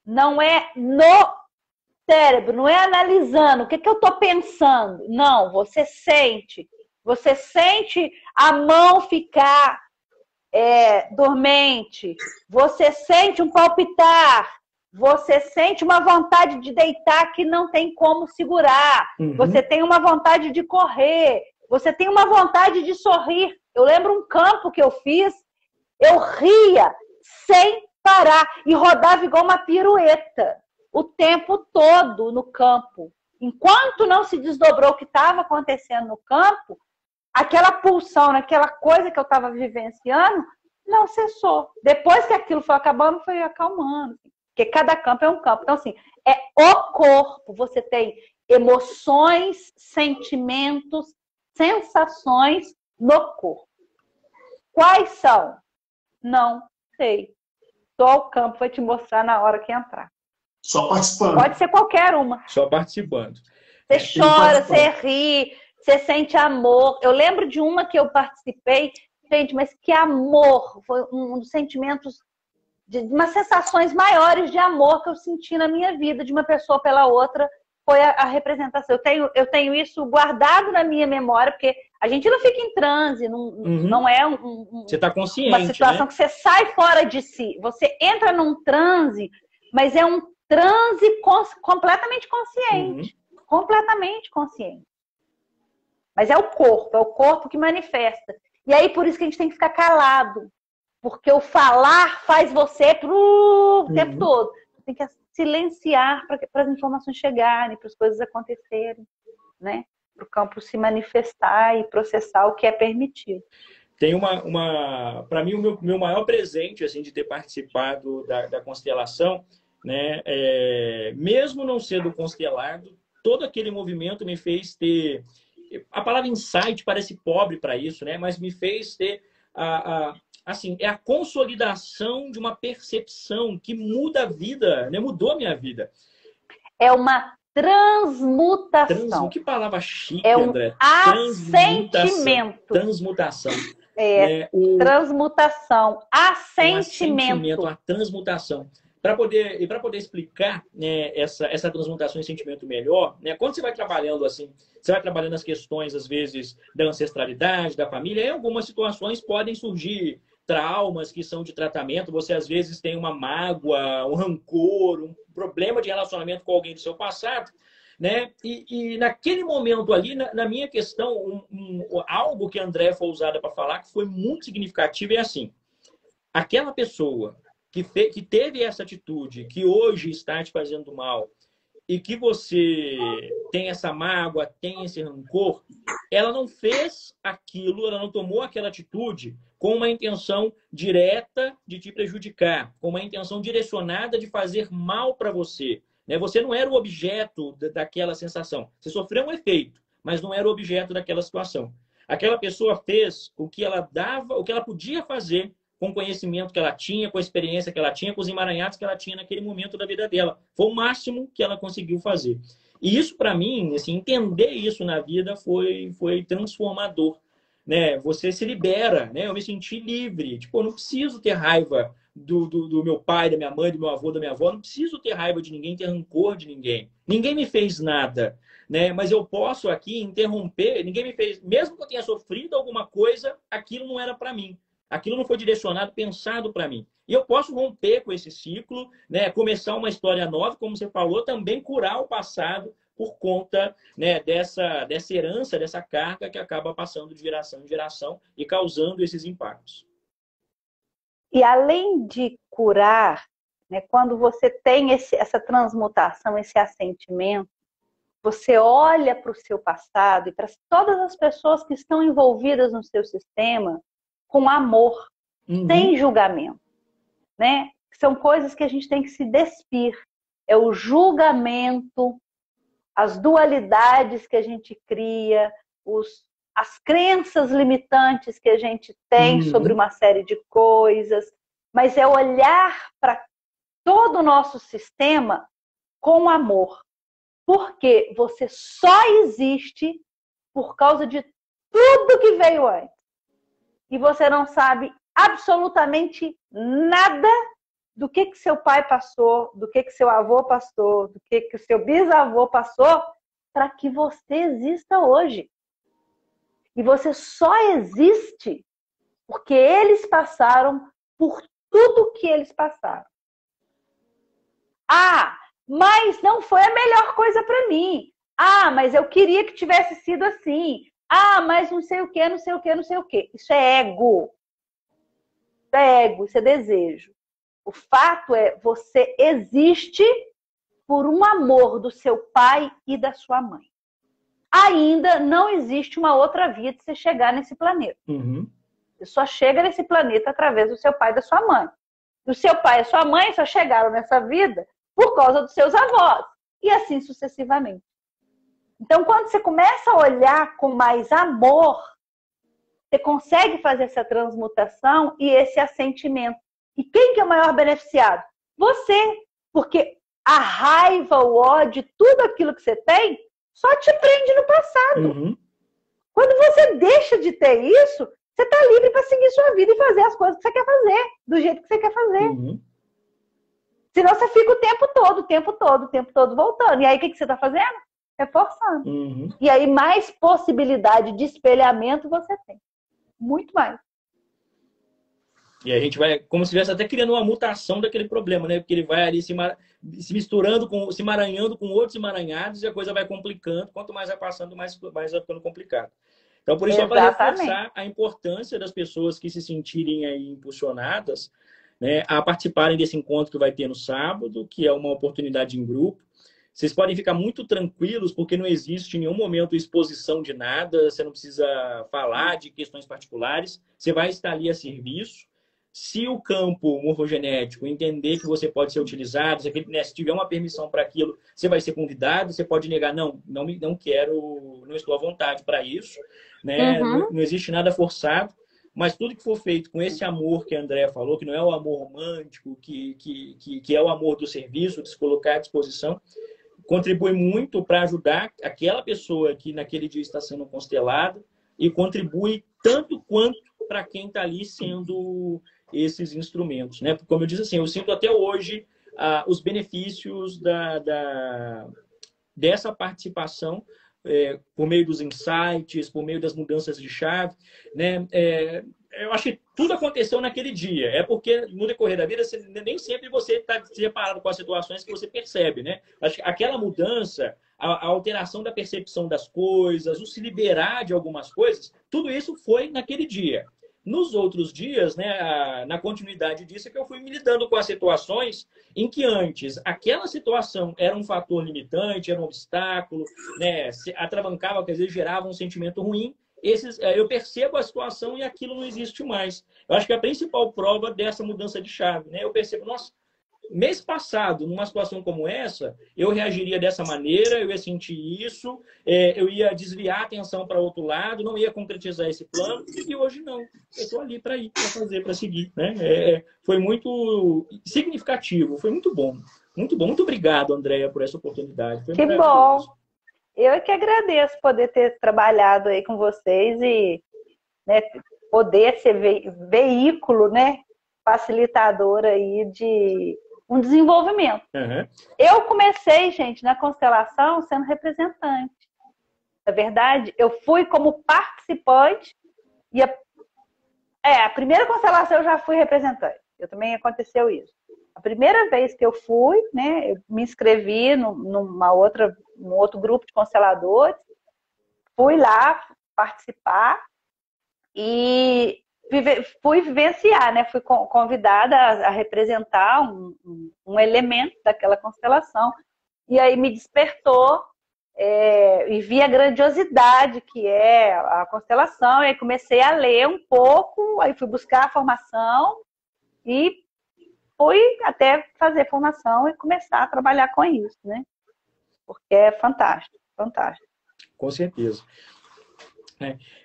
Não é no cérebro, não é analisando o que eu estou pensando. Não, você sente. Você sente a mão ficar dormente. Você sente um palpitar. Você sente uma vontade de deitar que não tem como segurar. Você tem uma vontade de correr. Você tem uma vontade de sorrir. Eu lembro um campo que eu fiz, eu ria sem parar e rodava igual uma pirueta o tempo todo no campo. Enquanto não se desdobrou o que estava acontecendo no campo, aquela pulsão, aquela coisa que eu estava vivenciando, não cessou. Depois que aquilo foi acabando, foi acalmando. Porque cada campo é um campo. Então, assim, é o corpo. Você tem emoções, sentimentos, sensações no corpo. Quais são? Não sei. Só o campo vai te mostrar na hora que entrar. Só participando. Pode ser qualquer uma. Só participando. Você chora, você ri, você sente amor. Eu lembro de uma que eu participei, gente, mas que amor! Foi um dos sentimentos, de umas sensações maiores de amor que eu senti na minha vida, de uma pessoa pela outra, foi a representação. Eu tenho isso guardado na minha memória, porque a gente não fica em transe, não é você está consciente, uma situação, né? Que você sai fora de si. Você entra num transe, mas é um transe completamente consciente. Completamente consciente. Mas é o corpo que manifesta. E aí, por isso que a gente tem que ficar calado. Porque o falar faz você o tempo todo. Você tem que silenciar para as informações chegarem, para as coisas acontecerem, né? Para o campo se manifestar e processar o que é permitido. Tem para mim, o meu maior presente, assim, de ter participado da constelação, né? Mesmo não sendo constelado, todo aquele movimento me fez ter... A palavra insight parece pobre para isso, né? Mas me fez ter assim, é a consolidação de uma percepção que muda a vida, né? Mudou a minha vida. É uma transmutação. Que palavra chique, é um André. Assentimento. Transmutação. Transmutação. Assentimento. A transmutação. Para poder explicar, né, essa transmutação em sentimento melhor, né, quando você vai trabalhando assim, você vai trabalhando as questões, às vezes, da ancestralidade, da família, em algumas situações podem surgir traumas que são de tratamento, você às vezes tem uma mágoa, um rancor, um problema de relacionamento com alguém do seu passado, né? E naquele momento ali, na minha questão, algo que a André foi usada para falar, que foi muito significativo, é assim, aquela pessoa que teve essa atitude, que hoje está te fazendo mal, e que você tem essa mágoa, tem esse rancor, ela não fez aquilo, ela não tomou aquela atitude com uma intenção direta de te prejudicar, com uma intenção direcionada de fazer mal para você. Né? Você não era o objeto daquela sensação. Você sofreu um efeito, mas não era o objeto daquela situação. Aquela pessoa fez o que ela dava, o que ela podia fazer com o conhecimento que ela tinha, com a experiência que ela tinha, com os emaranhados que ela tinha naquele momento da vida dela. Foi o máximo que ela conseguiu fazer. E isso, para mim, assim, entender isso na vida foi transformador. Né? Você se libera, né? Eu me senti livre. Tipo, eu não preciso ter raiva do meu pai, da minha mãe, do meu avô, da minha avó. Eu não preciso ter raiva de ninguém, ter rancor de ninguém. Ninguém me fez nada. Né? Mas eu posso aqui interromper. Ninguém me fez... Mesmo que eu tenha sofrido alguma coisa, aquilo não era para mim. Aquilo não foi direcionado, pensado para mim. E eu posso romper com esse ciclo, né? Começar uma história nova, como você falou, também curar o passado por conta, né, dessa herança, dessa carga que acaba passando de geração em geração e causando esses impactos. E além de curar, né, quando você tem essa transmutação, esse assentimento, você olha para o seu passado e para todas as pessoas que estão envolvidas no seu sistema com amor, sem julgamento, né? São coisas que a gente tem que se despir. É o julgamento, as dualidades que a gente cria, as crenças limitantes que a gente tem sobre uma série de coisas, mas é olhar para todo o nosso sistema com amor. Porque você só existe por causa de tudo que veio antes. E você não sabe absolutamente nada do que seu pai passou, do que seu avô passou, do que o seu bisavô passou, para que você exista hoje. E você só existe porque eles passaram por tudo que eles passaram. Ah, mas não foi a melhor coisa para mim. Ah, mas eu queria que tivesse sido assim. Ah, mas não sei o que, não sei o que, não sei o que. Isso é ego. Isso é ego, isso é desejo. O fato é, você existe por um amor do seu pai e da sua mãe. Ainda não existe uma outra via de você chegar nesse planeta. Você só chega nesse planeta através do seu pai e da sua mãe. O seu pai e a sua mãe só chegaram nessa vida por causa dos seus avós. E assim sucessivamente. Então, quando você começa a olhar com mais amor, você consegue fazer essa transmutação e esse assentimento. E quem que é o maior beneficiado? Você. Porque a raiva, o ódio, tudo aquilo que você tem, só te prende no passado. Quando você deixa de ter isso, você está livre para seguir sua vida e fazer as coisas que você quer fazer, do jeito que você quer fazer. Senão você fica o tempo todo voltando. E aí o que você está fazendo? Reforçando. E aí mais possibilidade de espelhamento você tem. Muito mais. E a gente vai, como se estivesse até criando uma mutação daquele problema, né? Porque ele vai ali se misturando, se emaranhando com outros emaranhados e a coisa vai complicando. Quanto mais vai passando, mais vai ficando complicado. Então, por isso, é para reforçar a importância das pessoas que se sentirem aí impulsionadas, né, a participarem desse encontro que vai ter no sábado, que é uma oportunidade em grupo. Vocês podem ficar muito tranquilos, porque não existe em nenhum momento exposição de nada, você não precisa falar de questões particulares, você vai estar ali a serviço. Se o campo morfogenético entender que você pode ser utilizado, se tiver uma permissão para aquilo, você vai ser convidado, você pode negar, não quero, não estou à vontade para isso, né? Não existe nada forçado, mas tudo que for feito com esse amor que a Andréa falou, que não é o amor romântico, que é o amor do serviço, de se colocar à disposição, contribui muito para ajudar aquela pessoa que naquele dia está sendo constelada e contribui tanto quanto para quem está ali sendo esses instrumentos, né? Como eu disse assim, eu sinto até hoje os benefícios dessa participação por meio dos insights, por meio das mudanças de chave, né? Eu acho que tudo aconteceu naquele dia. É porque no decorrer da vida nem sempre você está separado com as situações que você percebe, né? Acho que aquela mudança, a alteração da percepção das coisas, o se liberar de algumas coisas, tudo isso foi naquele dia. Nos outros dias, né, na continuidade disso, é que eu fui me lidando com as situações em que antes aquela situação era um fator limitante, era um obstáculo, né, atravancava, quer dizer, gerava um sentimento ruim. Eu percebo a situação e aquilo não existe mais. Eu acho que a principal prova dessa mudança de chave, né, eu percebo, nossa, mês passado, numa situação como essa, eu reagiria dessa maneira, eu ia sentir isso, eu ia desviar a atenção para outro lado, não ia concretizar esse plano, e hoje não. Eu estou ali para ir, para fazer, para seguir. Né? Foi muito significativo, foi muito bom. Muito bom. Muito obrigado, Andréa, por essa oportunidade. Foi que bom! Eu é que agradeço poder ter trabalhado aí com vocês e, né, poder ser veículo, né, facilitador aí de um desenvolvimento. Eu comecei, gente, na constelação sendo representante. Na verdade, eu fui como participante e a primeira constelação eu já fui representante. Eu também aconteceu isso. A primeira vez que eu fui, né, eu me inscrevi num outro grupo de consteladores, fui lá participar e fui vivenciar, né? Fui convidada a representar um elemento daquela constelação. E aí me despertou e vi a grandiosidade que é a constelação, e aí comecei a ler um pouco, aí fui buscar a formação e fui até fazer formação e começar a trabalhar com isso, né? Porque é fantástico, fantástico. Com certeza.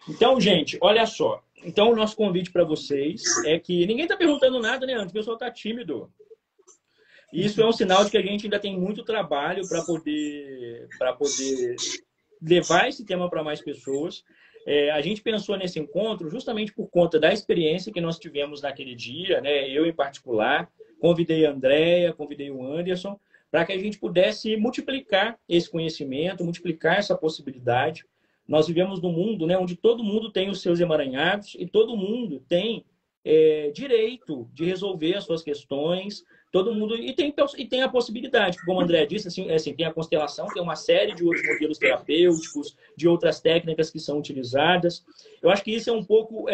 Então, gente, olha só. Então, o nosso convite para vocês é que ninguém está perguntando nada, né, Anderson? O pessoal está tímido. Isso é um sinal de que a gente ainda tem muito trabalho para poder levar esse tema para mais pessoas. A gente pensou nesse encontro justamente por conta da experiência que nós tivemos naquele dia, né? Eu, em particular, convidei a Andréia, convidei o Anderson, para que a gente pudesse multiplicar esse conhecimento, multiplicar essa possibilidade. Nós vivemos num mundo, né, onde todo mundo tem os seus emaranhados e todo mundo tem direito de resolver as suas questões, todo mundo e tem a possibilidade, como o André disse, assim, tem a constelação, tem uma série de outros modelos terapêuticos, de outras técnicas que são utilizadas. Eu acho que isso é um pouco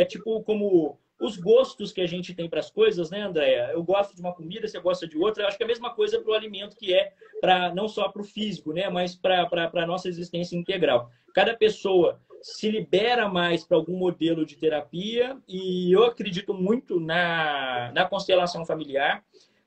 tipo como os gostos que a gente tem para as coisas, né, Andréia? Eu gosto de uma comida, você gosta de outra. Eu acho que é a mesma coisa para o alimento, que é não só para o físico, né, mas para a nossa existência integral. Cada pessoa se libera mais para algum modelo de terapia, e eu acredito muito na constelação familiar.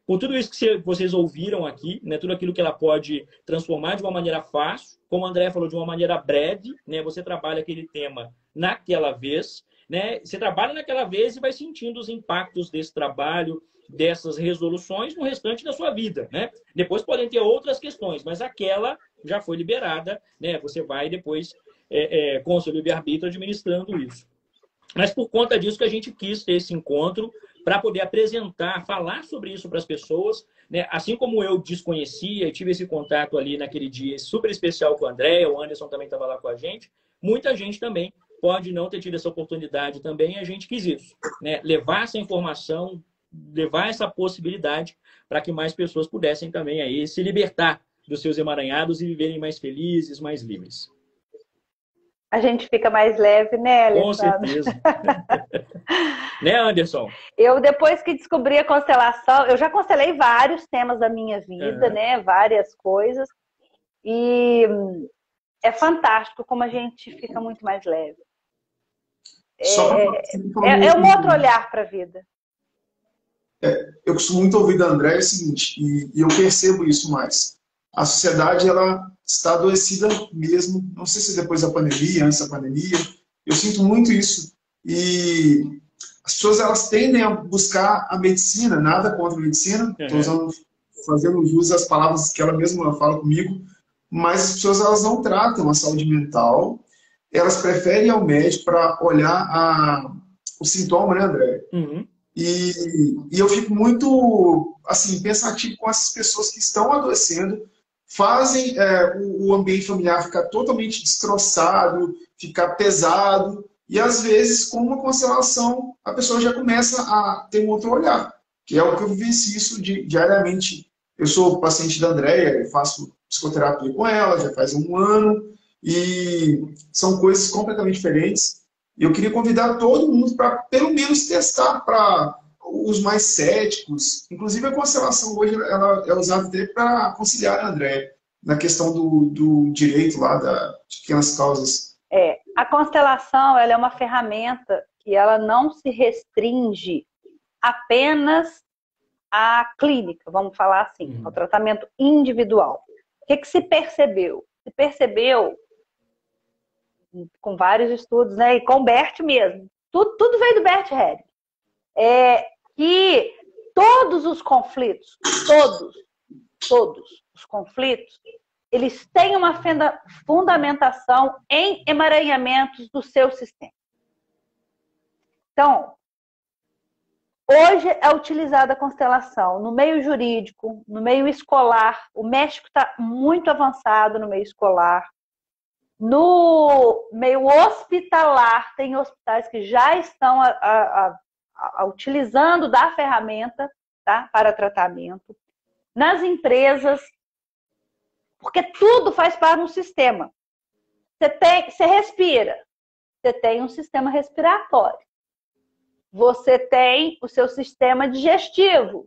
Com tudo isso que vocês ouviram aqui, né, tudo aquilo que ela pode transformar de uma maneira fácil, como a Andréia falou, de uma maneira breve, né, você trabalha aquele tema naquela vez, né, você trabalha naquela vez e vai sentindo os impactos desse trabalho, dessas resoluções no restante da sua vida, né? Depois podem ter outras questões, mas aquela já foi liberada, né? Você vai depois, com o seu livre-arbítrio, administrando isso. Mas por conta disso que a gente quis ter esse encontro, para poder apresentar, falar sobre isso para as pessoas, né? Assim como eu desconhecia e tive esse contato ali naquele dia super especial com o André, o Anderson também estava lá com a gente, muita gente também pode não ter tido essa oportunidade também, e a gente quis isso, né? Levar essa informação, levar essa possibilidade para que mais pessoas pudessem também aí se libertar dos seus emaranhados e viverem mais felizes, mais livres. A gente fica mais leve, né, Alessandro? Com certeza. Né, Anderson? Eu, depois que descobri a constelação, eu já constelei vários temas da minha vida, né? Várias coisas. E é fantástico como a gente fica muito mais leve. É um outro olhar para a vida. Eu costumo muito ouvir da André o seguinte, e eu percebo isso mais. A sociedade, ela está adoecida mesmo, não sei se depois da pandemia, antes da pandemia, eu sinto muito isso. E as pessoas, elas tendem a buscar a medicina, nada contra a medicina, estou fazendo jus às palavras que ela mesma fala comigo, mas as pessoas, elas não tratam a saúde mental, elas preferem ir ao médico para olhar o sintoma, né, André? E eu fico muito, assim, pensativo com essas pessoas que estão adoecendo, fazem o ambiente familiar ficar totalmente destroçado, ficar pesado, e às vezes, com uma constelação, a pessoa já começa a ter um outro olhar, que é o que eu vivencio isso diariamente. Eu sou paciente da Andréia, eu faço psicoterapia com ela, já faz um ano, e são coisas completamente diferentes. Eu queria convidar todo mundo para, pelo menos, testar para os mais céticos. Inclusive, a constelação hoje ela é usada até para aconselhar a André na questão do direito lá de pequenas causas. A constelação, ela é uma ferramenta que ela não se restringe apenas à clínica, vamos falar assim, ao tratamento individual. O que se percebeu? Se percebeu, com vários estudos, né, e com o Bert mesmo, tudo veio do Bert Helling, que todos os conflitos, todos os conflitos, eles têm uma fundamentação em emaranhamentos do seu sistema. Então, hoje é utilizada a constelação no meio jurídico, no meio escolar. O México está muito avançado no meio escolar. No meio hospitalar, tem hospitais que já estão utilizando da ferramenta, tá, para tratamento. Nas empresas, porque tudo faz parte de um sistema. Você respira, você tem um sistema respiratório. Você tem o seu sistema digestivo,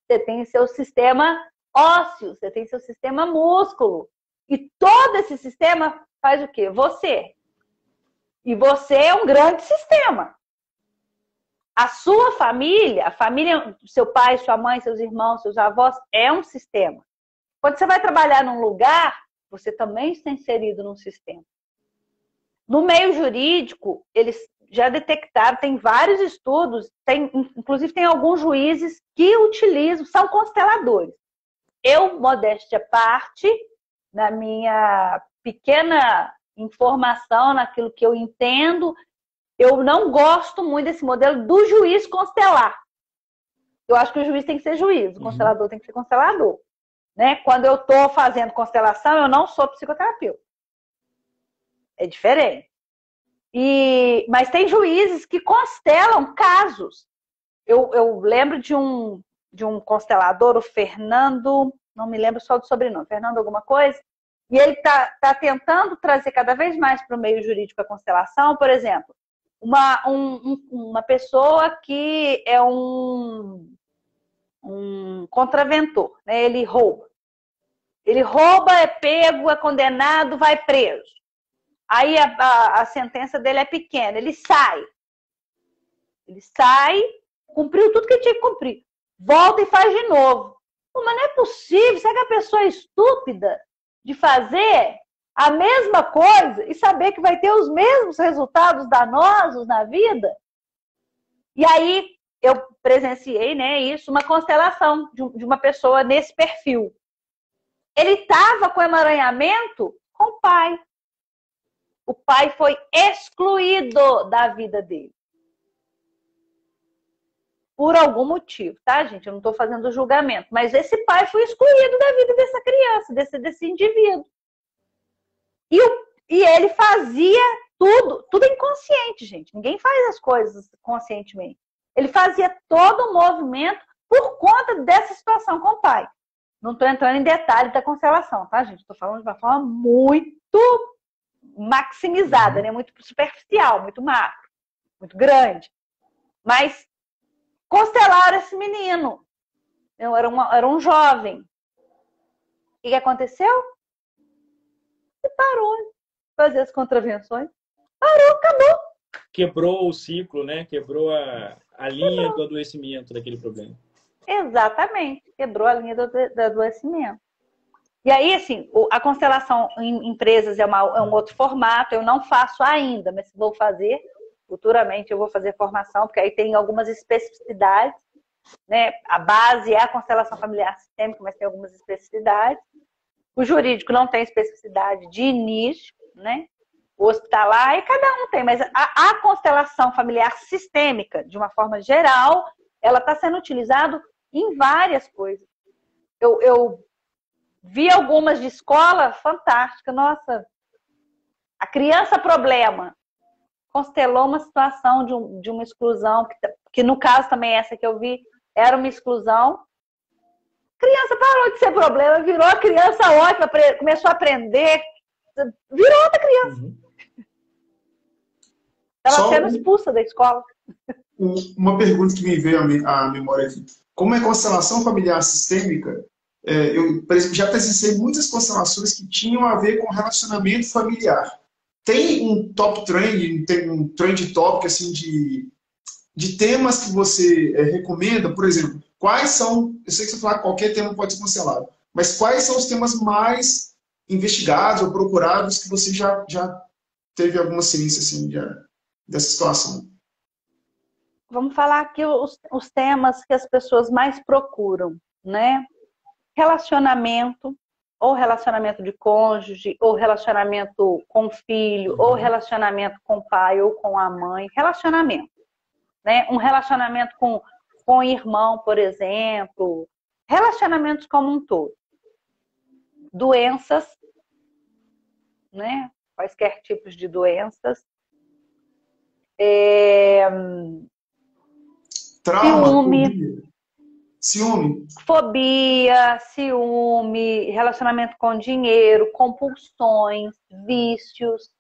você tem o seu sistema ósseo, você tem o seu sistema músculo. E todo esse sistema faz o quê? Você. E você é um grande sistema. A sua família, a família, seu pai, sua mãe, seus irmãos, seus avós, é um sistema. Quando você vai trabalhar num lugar, você também está inserido num sistema. No meio jurídico, eles já detectaram, tem vários estudos, inclusive tem alguns juízes que utilizam, são consteladores. Eu, modéstia à parte, na minha pequena informação, naquilo que eu entendo, eu não gosto muito desse modelo do juiz constelar. Eu acho que o juiz tem que ser juiz, o constelador tem que ser constelador. Né? Quando eu estou fazendo constelação, eu não sou psicoterapeuta. É diferente. Mas tem juízes que constelam casos. Eu lembro de um constelador, o Fernando, não me lembro só do sobrenome, Fernando alguma coisa, e ele tá tentando trazer cada vez mais para o meio jurídico a constelação. Por exemplo, uma pessoa que é um contraventor, né? Ele rouba, é pego, é condenado, vai preso. Aí a sentença dele é pequena, ele sai, cumpriu tudo que tinha que cumprir, volta e faz de novo. Mas não é possível, será que a pessoa é estúpida de fazer a mesma coisa e saber que vai ter os mesmos resultados danosos na vida? E aí eu presenciei, né, isso, uma constelação de uma pessoa nesse perfil. Ele estava com emaranhamento com o pai. O pai foi excluído da vida dele. Por algum motivo, tá, gente? Eu não estou fazendo julgamento. Mas esse pai foi excluído da vida dessa criança, desse indivíduo. E ele fazia tudo inconsciente, gente. Ninguém faz as coisas conscientemente. Ele fazia todo o movimento por conta dessa situação com o pai. Não estou entrando em detalhe da constelação, tá, gente? Estou falando de uma forma muito maximizada, né? Muito superficial, muito macro, muito grande. Mas constelaram esse menino. Era um jovem. O que aconteceu? Ele parou de fazer as contravenções. Parou, acabou. Quebrou o ciclo, né? Quebrou a linha do adoecimento daquele problema. Exatamente. Quebrou a linha do adoecimento. E aí, assim, a constelação em empresas é um outro formato. Eu não faço ainda, mas vou fazer. Futuramente eu vou fazer formação, porque aí tem algumas especificidades, né? A base é a constelação familiar sistêmica, mas tem algumas especificidades. O jurídico não tem especificidade de início, né? O hospitalar, e cada um tem, mas a constelação familiar sistêmica, de uma forma geral, ela está sendo utilizada em várias coisas. Eu vi algumas de escola fantástica. Nossa, a criança problema constelou uma situação de uma exclusão, que no caso também essa que eu vi, era uma exclusão. A criança parou de ser problema, virou a criança ótima, começou a aprender, virou outra criança. Estava sendo expulsa da escola. Uma pergunta que me veio à memória aqui. Como é constelação familiar sistêmica, eu, por exemplo, já presenciei muitas constelações que tinham a ver com relacionamento familiar. Tem um top trend, tem um trend topic assim, de temas que você recomenda? Por exemplo, quais são, eu sei que você fala que qualquer tema pode ser constelado, mas quais são os temas mais investigados ou procurados que você já teve alguma ciência assim, dessa situação? Vamos falar aqui os temas que as pessoas mais procuram, né? Relacionamento, ou relacionamento de cônjuge, ou relacionamento com o filho, ou relacionamento com o pai ou com a mãe. Relacionamento, né? Um relacionamento com o irmão, por exemplo. Relacionamentos como um todo. Doenças, né? Quaisquer tipos de doenças. Trauma, fobia, ciúme, relacionamento com dinheiro, compulsões, vícios.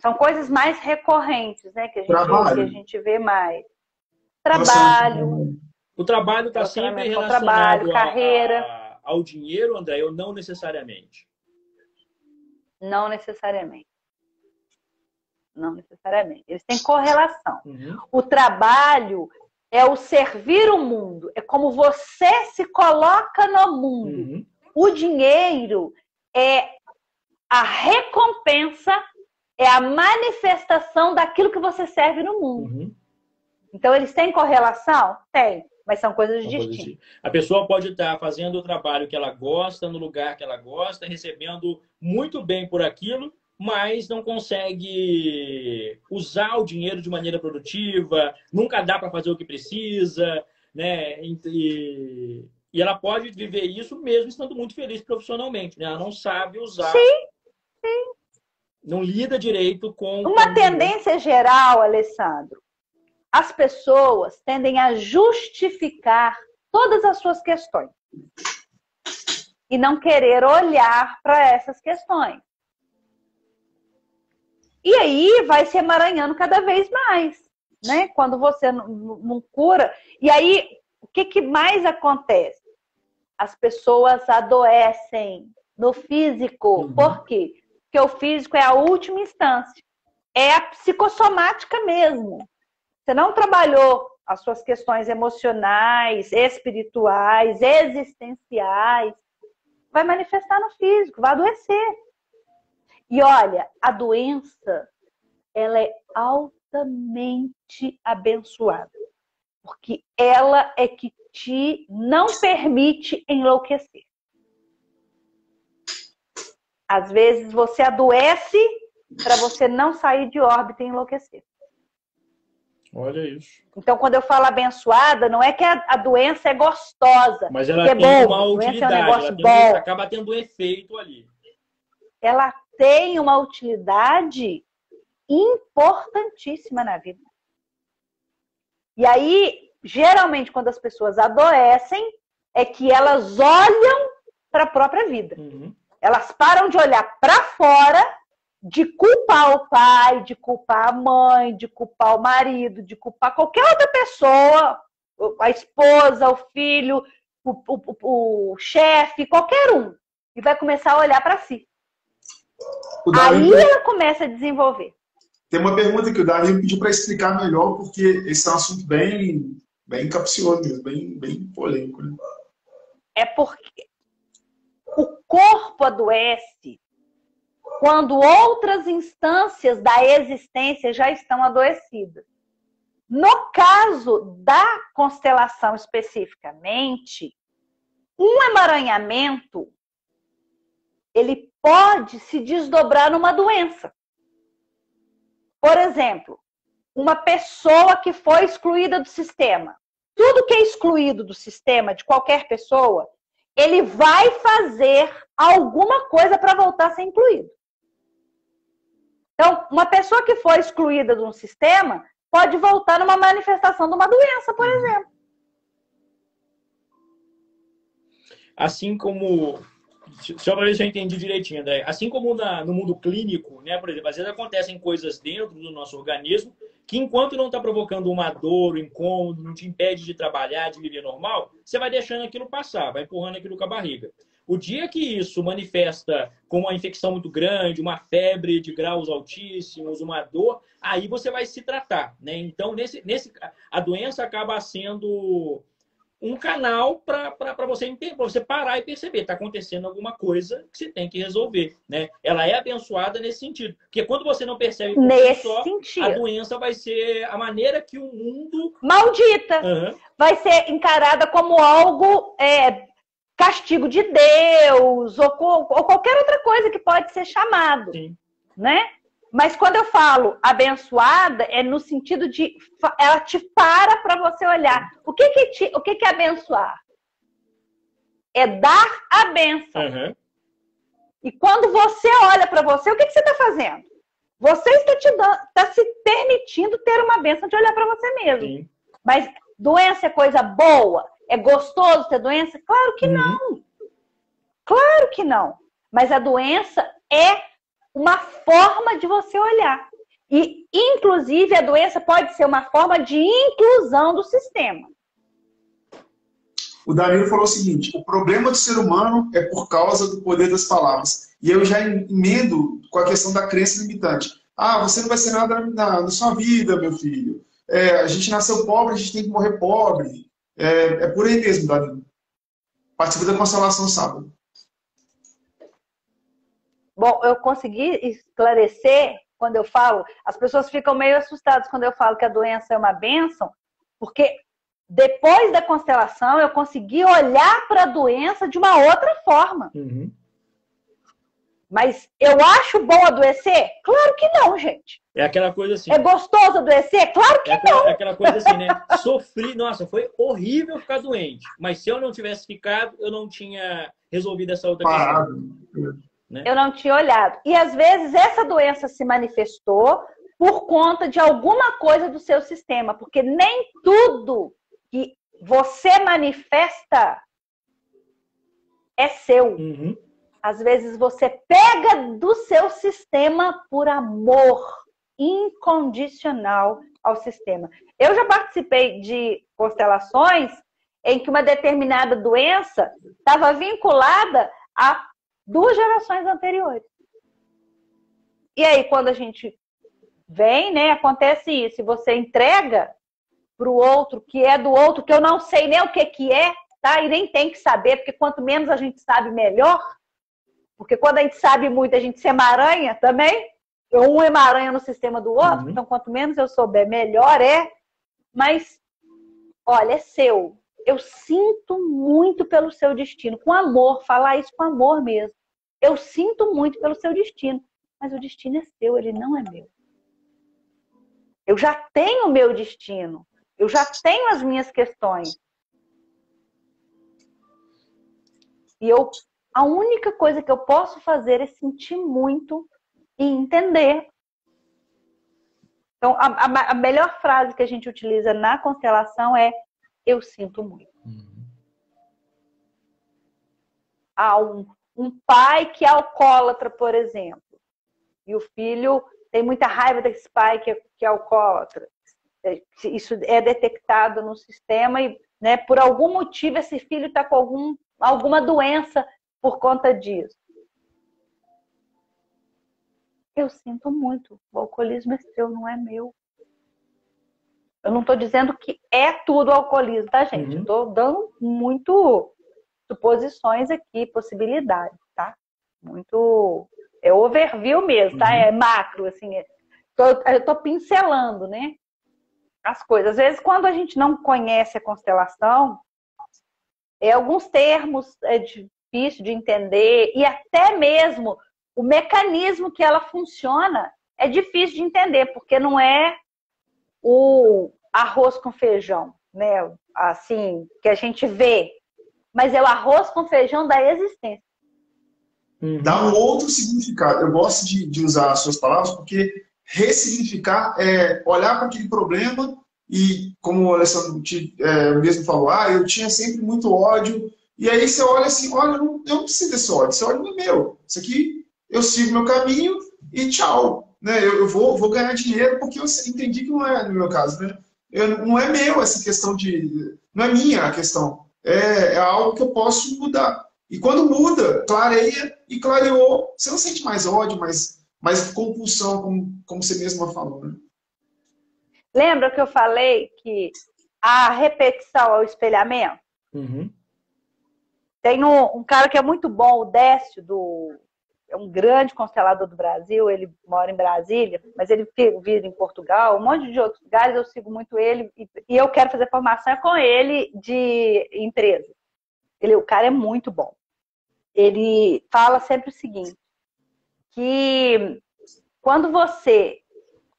São coisas mais recorrentes, né? Que a gente vê mais. Trabalho. O trabalho está sempre relacionado trabalho, carreira. ao dinheiro, André, ou não necessariamente? Não necessariamente. Não necessariamente. Eles têm correlação. O trabalho é o servir o mundo. É como você se coloca no mundo. O dinheiro é a recompensa, é a manifestação daquilo que você serve no mundo. Então, eles têm correlação? Tem. Mas são coisas distintas. A pessoa pode estar fazendo o trabalho que ela gosta, no lugar que ela gosta, recebendo muito bem por aquilo, mas não consegue usar o dinheiro de maneira produtiva, nunca dá para fazer o que precisa, né? E ela pode viver isso mesmo estando muito feliz profissionalmente, né? Ela não sabe usar. Sim, sim. Não lida direito com... Uma tendência geral, Alessandro, as pessoas tendem a justificar todas as suas questões e não querer olhar para essas questões. E aí vai se emaranhando cada vez mais, né? Quando você não cura. E aí, o que mais acontece? As pessoas adoecem no físico. Por quê? Porque o físico é a última instância. É a psicossomática mesmo. Você não trabalhou as suas questões emocionais, espirituais, existenciais, vai manifestar no físico, vai adoecer. E olha, a doença, ela é altamente abençoada, porque ela é que te não permite enlouquecer. Às vezes você adoece para você não sair de órbita e enlouquecer. Olha isso. Então, quando eu falo abençoada, não é que a doença é gostosa. Mas ela tem bom. Uma utilidade, é um negócio bom. Acaba tendo um efeito ali. Ela tem uma utilidade importantíssima na vida. E aí, geralmente, quando as pessoas adoecem, é que elas olham para a própria vida. Elas param de olhar para fora, de culpar o pai, de culpar a mãe, de culpar o marido, de culpar qualquer outra pessoa, a esposa, o filho, o chefe, qualquer um. E vai começar a olhar para si. Aí ela começa a desenvolver. Tem uma pergunta que o Davi pediu para explicar melhor, porque esse é um assunto bem capcioso mesmo, bem polêmico. Né? É porque o corpo adoece quando outras instâncias da existência já estão adoecidas. No caso da constelação especificamente, um emaranhamento, ele pode se desdobrar numa doença. Por exemplo, uma pessoa que foi excluída do sistema. Tudo que é excluído do sistema, de qualquer pessoa, ele vai fazer alguma coisa para voltar a ser incluído. Então, uma pessoa que foi excluída de um sistema pode voltar numa manifestação de uma doença, por exemplo. Assim como... Só para ver se eu entendi direitinho, André. Assim como no mundo clínico, né, por exemplo, às vezes acontecem coisas dentro do nosso organismo que, enquanto não está provocando uma dor, um incômodo, não te impede de trabalhar, de viver normal, você vai deixando aquilo passar, vai empurrando aquilo com a barriga. O dia que isso manifesta com uma infecção muito grande, uma febre de graus altíssimos, uma dor, aí você vai se tratar, né? Então, a doença acaba sendo um canal para você parar e perceber, está acontecendo alguma coisa que você tem que resolver, né? Ela é abençoada nesse sentido. Porque quando você não percebe por si só, a doença vai ser a maneira que o mundo... Maldita! Vai ser encarada como algo... castigo de Deus, ou qualquer outra coisa que pode ser chamado. Sim. Né? Mas quando eu falo abençoada, é no sentido de ela te para você olhar. O que é abençoar? É dar a bênção. E quando você olha para você, o que você está fazendo? Você está se permitindo ter uma bênção de olhar para você mesmo. Sim. Mas doença é coisa boa? É gostoso ter doença? Claro que não. Claro que não. Mas a doença é uma forma de você olhar. E, inclusive, a doença pode ser uma forma de inclusão do sistema. O Danilo falou o seguinte: o problema do ser humano é por causa do poder das palavras. E eu já emendo com a questão da crença limitante. Ah, você não vai ser nada na sua vida, meu filho. A gente nasceu pobre, a gente tem que morrer pobre. É por aí mesmo, Danilo. Participa da constelação sábado. Bom, eu consegui esclarecer quando eu falo, as pessoas ficam meio assustadas quando eu falo que a doença é uma bênção, porque depois da constelação eu consegui olhar para a doença de uma outra forma. Uhum. Mas eu acho bom adoecer? Claro que não, gente. É aquela coisa assim. É gostoso adoecer? Claro que não. É aquela coisa assim, né? Sofri, nossa, foi horrível ficar doente. Mas se eu não tivesse ficado, eu não tinha resolvido essa outra questão. Né? Eu não tinha olhado. E às vezes essa doença se manifestou por conta de alguma coisa do seu sistema. Porque nem tudo que você manifesta é seu. Uhum. Às vezes você pega do seu sistema por amor incondicional ao sistema. Eu já participei de constelações em que uma determinada doença estava vinculada a 2 gerações anteriores. E aí, quando a gente vem, né, acontece isso. E você entrega para o outro, que é do outro, que eu não sei nem o que é, tá? E nem tem que saber, porque quanto menos a gente sabe, melhor. Porque quando a gente sabe muito, a gente se emaranha também. Um emaranha no sistema do outro. Então, quanto menos eu souber, melhor é. Mas, olha, é seu. Eu sinto muito pelo seu destino. Com amor. Falar isso com amor mesmo. Eu sinto muito pelo seu destino. Mas o destino é seu, ele não é meu. Eu já tenho o meu destino. Eu já tenho as minhas questões. E a única coisa que eu posso fazer é sentir muito e entender. Então, a melhor frase que a gente utiliza na constelação é: eu sinto muito. Há um pai que é alcoólatra, por exemplo, e o filho tem muita raiva desse pai que é alcoólatra. Isso é detectado no sistema e, né, por algum motivo esse filho está com alguma doença por conta disso. Eu sinto muito. O alcoolismo é seu, não é meu. Eu não estou dizendo que é tudo alcoolismo, tá, gente? Estou dando muito suposições aqui, possibilidades, tá? Muito... É overview mesmo, tá? É macro, assim. Eu estou pincelando, né? As coisas. Às vezes, quando a gente não conhece a constelação, alguns termos é difícil de entender e até mesmo o mecanismo que ela funciona é difícil de entender, porque não é o arroz com feijão, né? Assim, que a gente vê, mas é o arroz com feijão da existência. Dá um outro significado. Eu gosto de usar as suas palavras, porque ressignificar é olhar para aquele problema e, como o Alessandro mesmo falou, eu tinha sempre muito ódio. E aí você olha assim, olha, eu não preciso desse ódio, esse ódio não é meu. Isso aqui, eu sigo meu caminho e tchau. Né? Eu vou ganhar dinheiro porque eu entendi que não é no meu caso. Né? Não é meu essa questão de... Não é minha a questão. É algo que eu posso mudar. E quando muda, clareia e clareou, você não sente mais ódio, mais compulsão, como você mesma falou. Né? Lembra que eu falei que a repetição é o espelhamento? Tem um cara que é muito bom, o Décio, é um grande constelador do Brasil, ele mora em Brasília, mas ele vive em Portugal, um monte de outros lugares, eu sigo muito ele, e eu quero fazer formação com ele de empresa. O cara é muito bom. Ele fala sempre o seguinte, que quando você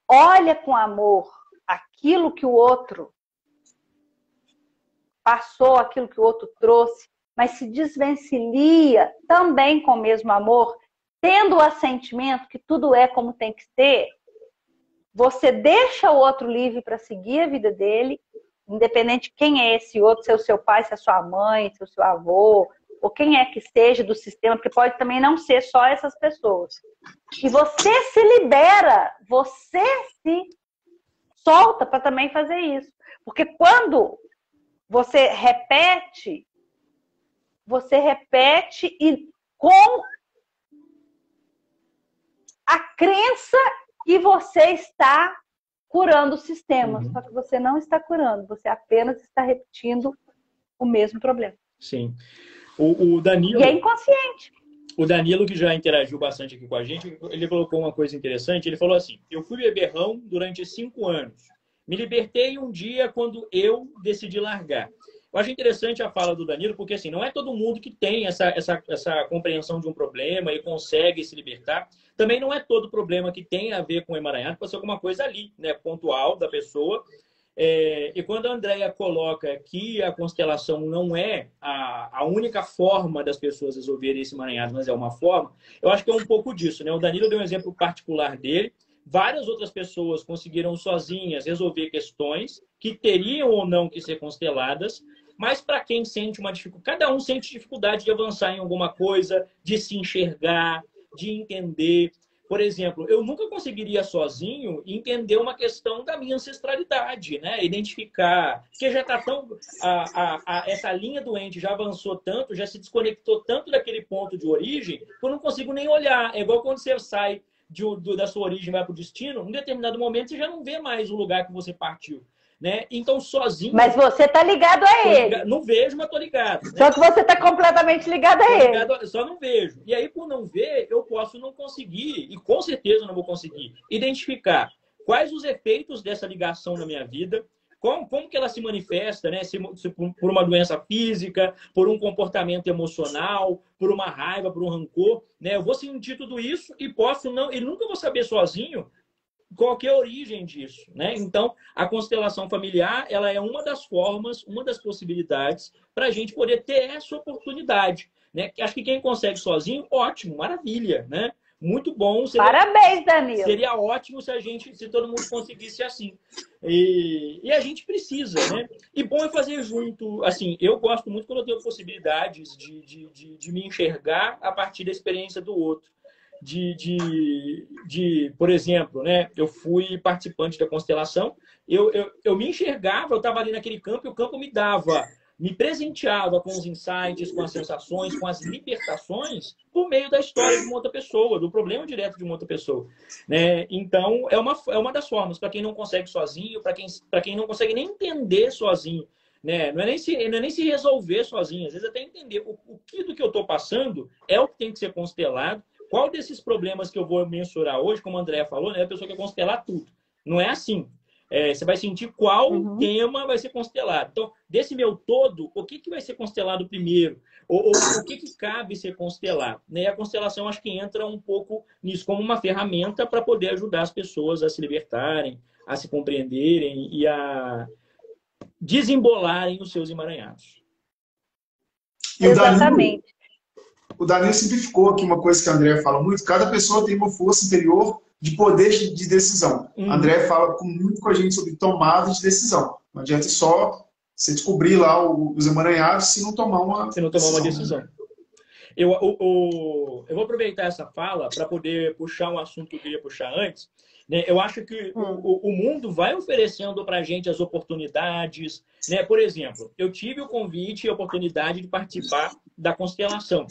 olha com amor aquilo que o outro passou, aquilo que o outro trouxe, mas se desvencilha também com o mesmo amor, tendo o assentimento que tudo é como tem que ser, você deixa o outro livre para seguir a vida dele, independente de quem é esse outro, se é o seu pai, se é a sua mãe, se é o seu avô, ou quem é que seja do sistema, porque pode também não ser só essas pessoas. E você se libera, você se solta para também fazer isso. Porque quando você repete e com a crença que você está curando o sistema. Só que você não está curando, você apenas está repetindo o mesmo problema. Sim. O Danilo... E é inconsciente. O Danilo, que já interagiu bastante aqui com a gente, ele colocou uma coisa interessante. Ele falou assim: eu fui beberrão durante 5 anos. Me libertei um dia quando eu decidi largar. Eu acho interessante a fala do Danilo, porque assim, não é todo mundo que tem essa compreensão de um problema e consegue se libertar. Também não é todo problema que tem a ver com o emaranhado, pode ser alguma coisa ali, né, pontual da pessoa. E quando a Andrea coloca que a constelação não é a única forma das pessoas resolverem esse emaranhado, mas é uma forma, eu acho que é um pouco disso, né? O Danilo deu um exemplo particular dele. Várias outras pessoas conseguiram sozinhas resolver questões que teriam ou não que ser consteladas, mas para quem sente uma dificuldade, cada um sente dificuldade de avançar em alguma coisa, de se enxergar, de entender. Por exemplo, eu nunca conseguiria sozinho entender uma questão da minha ancestralidade, né? Identificar, porque já está tão... essa linha doente já avançou tanto, já se desconectou tanto daquele ponto de origem, que eu não consigo nem olhar. É igual quando você sai da sua origem e vai para o destino, em determinado momento você já não vê mais o lugar que você partiu. Né? Então, sozinho... Mas você está ligado a ele. Não vejo, mas estou ligado. Né? Só que você está completamente ligado a ele. Só não vejo. E aí, por não ver, eu posso não conseguir, e com certeza não vou conseguir, identificar quais os efeitos dessa ligação na minha vida, como que ela se manifesta, né? Se por uma doença física, por um comportamento emocional, por uma raiva, por um rancor. Né? Eu vou sentir tudo isso e nunca vou saber sozinho qual que é a origem disso, né? Então, a constelação familiar, ela é uma das formas, uma das possibilidades para a gente poder ter essa oportunidade, né? Acho que quem consegue sozinho, ótimo, maravilha, né? Muito bom. Parabéns, Danilo. Seria ótimo se todo mundo conseguisse assim. E a gente precisa, né? E bom é fazer junto. Assim, eu gosto muito quando eu tenho possibilidades de me enxergar a partir da experiência do outro. Por exemplo, né? Eu fui participante da constelação, eu me enxergava, eu estava ali naquele campo e o campo me presenteava com os insights, com as sensações, com as libertações por meio da história de uma outra pessoa, do problema direto de uma outra pessoa. Né? Então, é uma das formas, para quem não consegue sozinho, para quem não consegue nem entender sozinho. Né? Não é nem se resolver sozinho, às vezes até entender o que do que eu estou passando é o que tem que ser constelado. Qual desses problemas que eu vou mensurar hoje, como a Andrea falou, né, a pessoa quer constelar tudo. Não é assim. Você vai sentir qual tema vai ser constelado. Então, desse meu todo, o que vai ser constelado primeiro? Ou o que cabe ser constelado? Né? A constelação, acho que entra um pouco nisso, como uma ferramenta para poder ajudar as pessoas a se libertarem, a se compreenderem e a desembolarem os seus emaranhados. Exatamente. O Danilo simplificou aqui uma coisa que a Andrea fala muito. Cada pessoa tem uma força interior de poder de decisão. A Andrea fala muito com a gente sobre tomada de decisão. Não adianta só você descobrir lá os emaranhados se não tomar uma decisão. Né? Eu vou aproveitar essa fala para poder puxar um assunto que eu queria puxar antes. Né? Eu acho que o mundo vai oferecendo para a gente as oportunidades. Né? Por exemplo, eu tive o convite e a oportunidade de participar da constelação.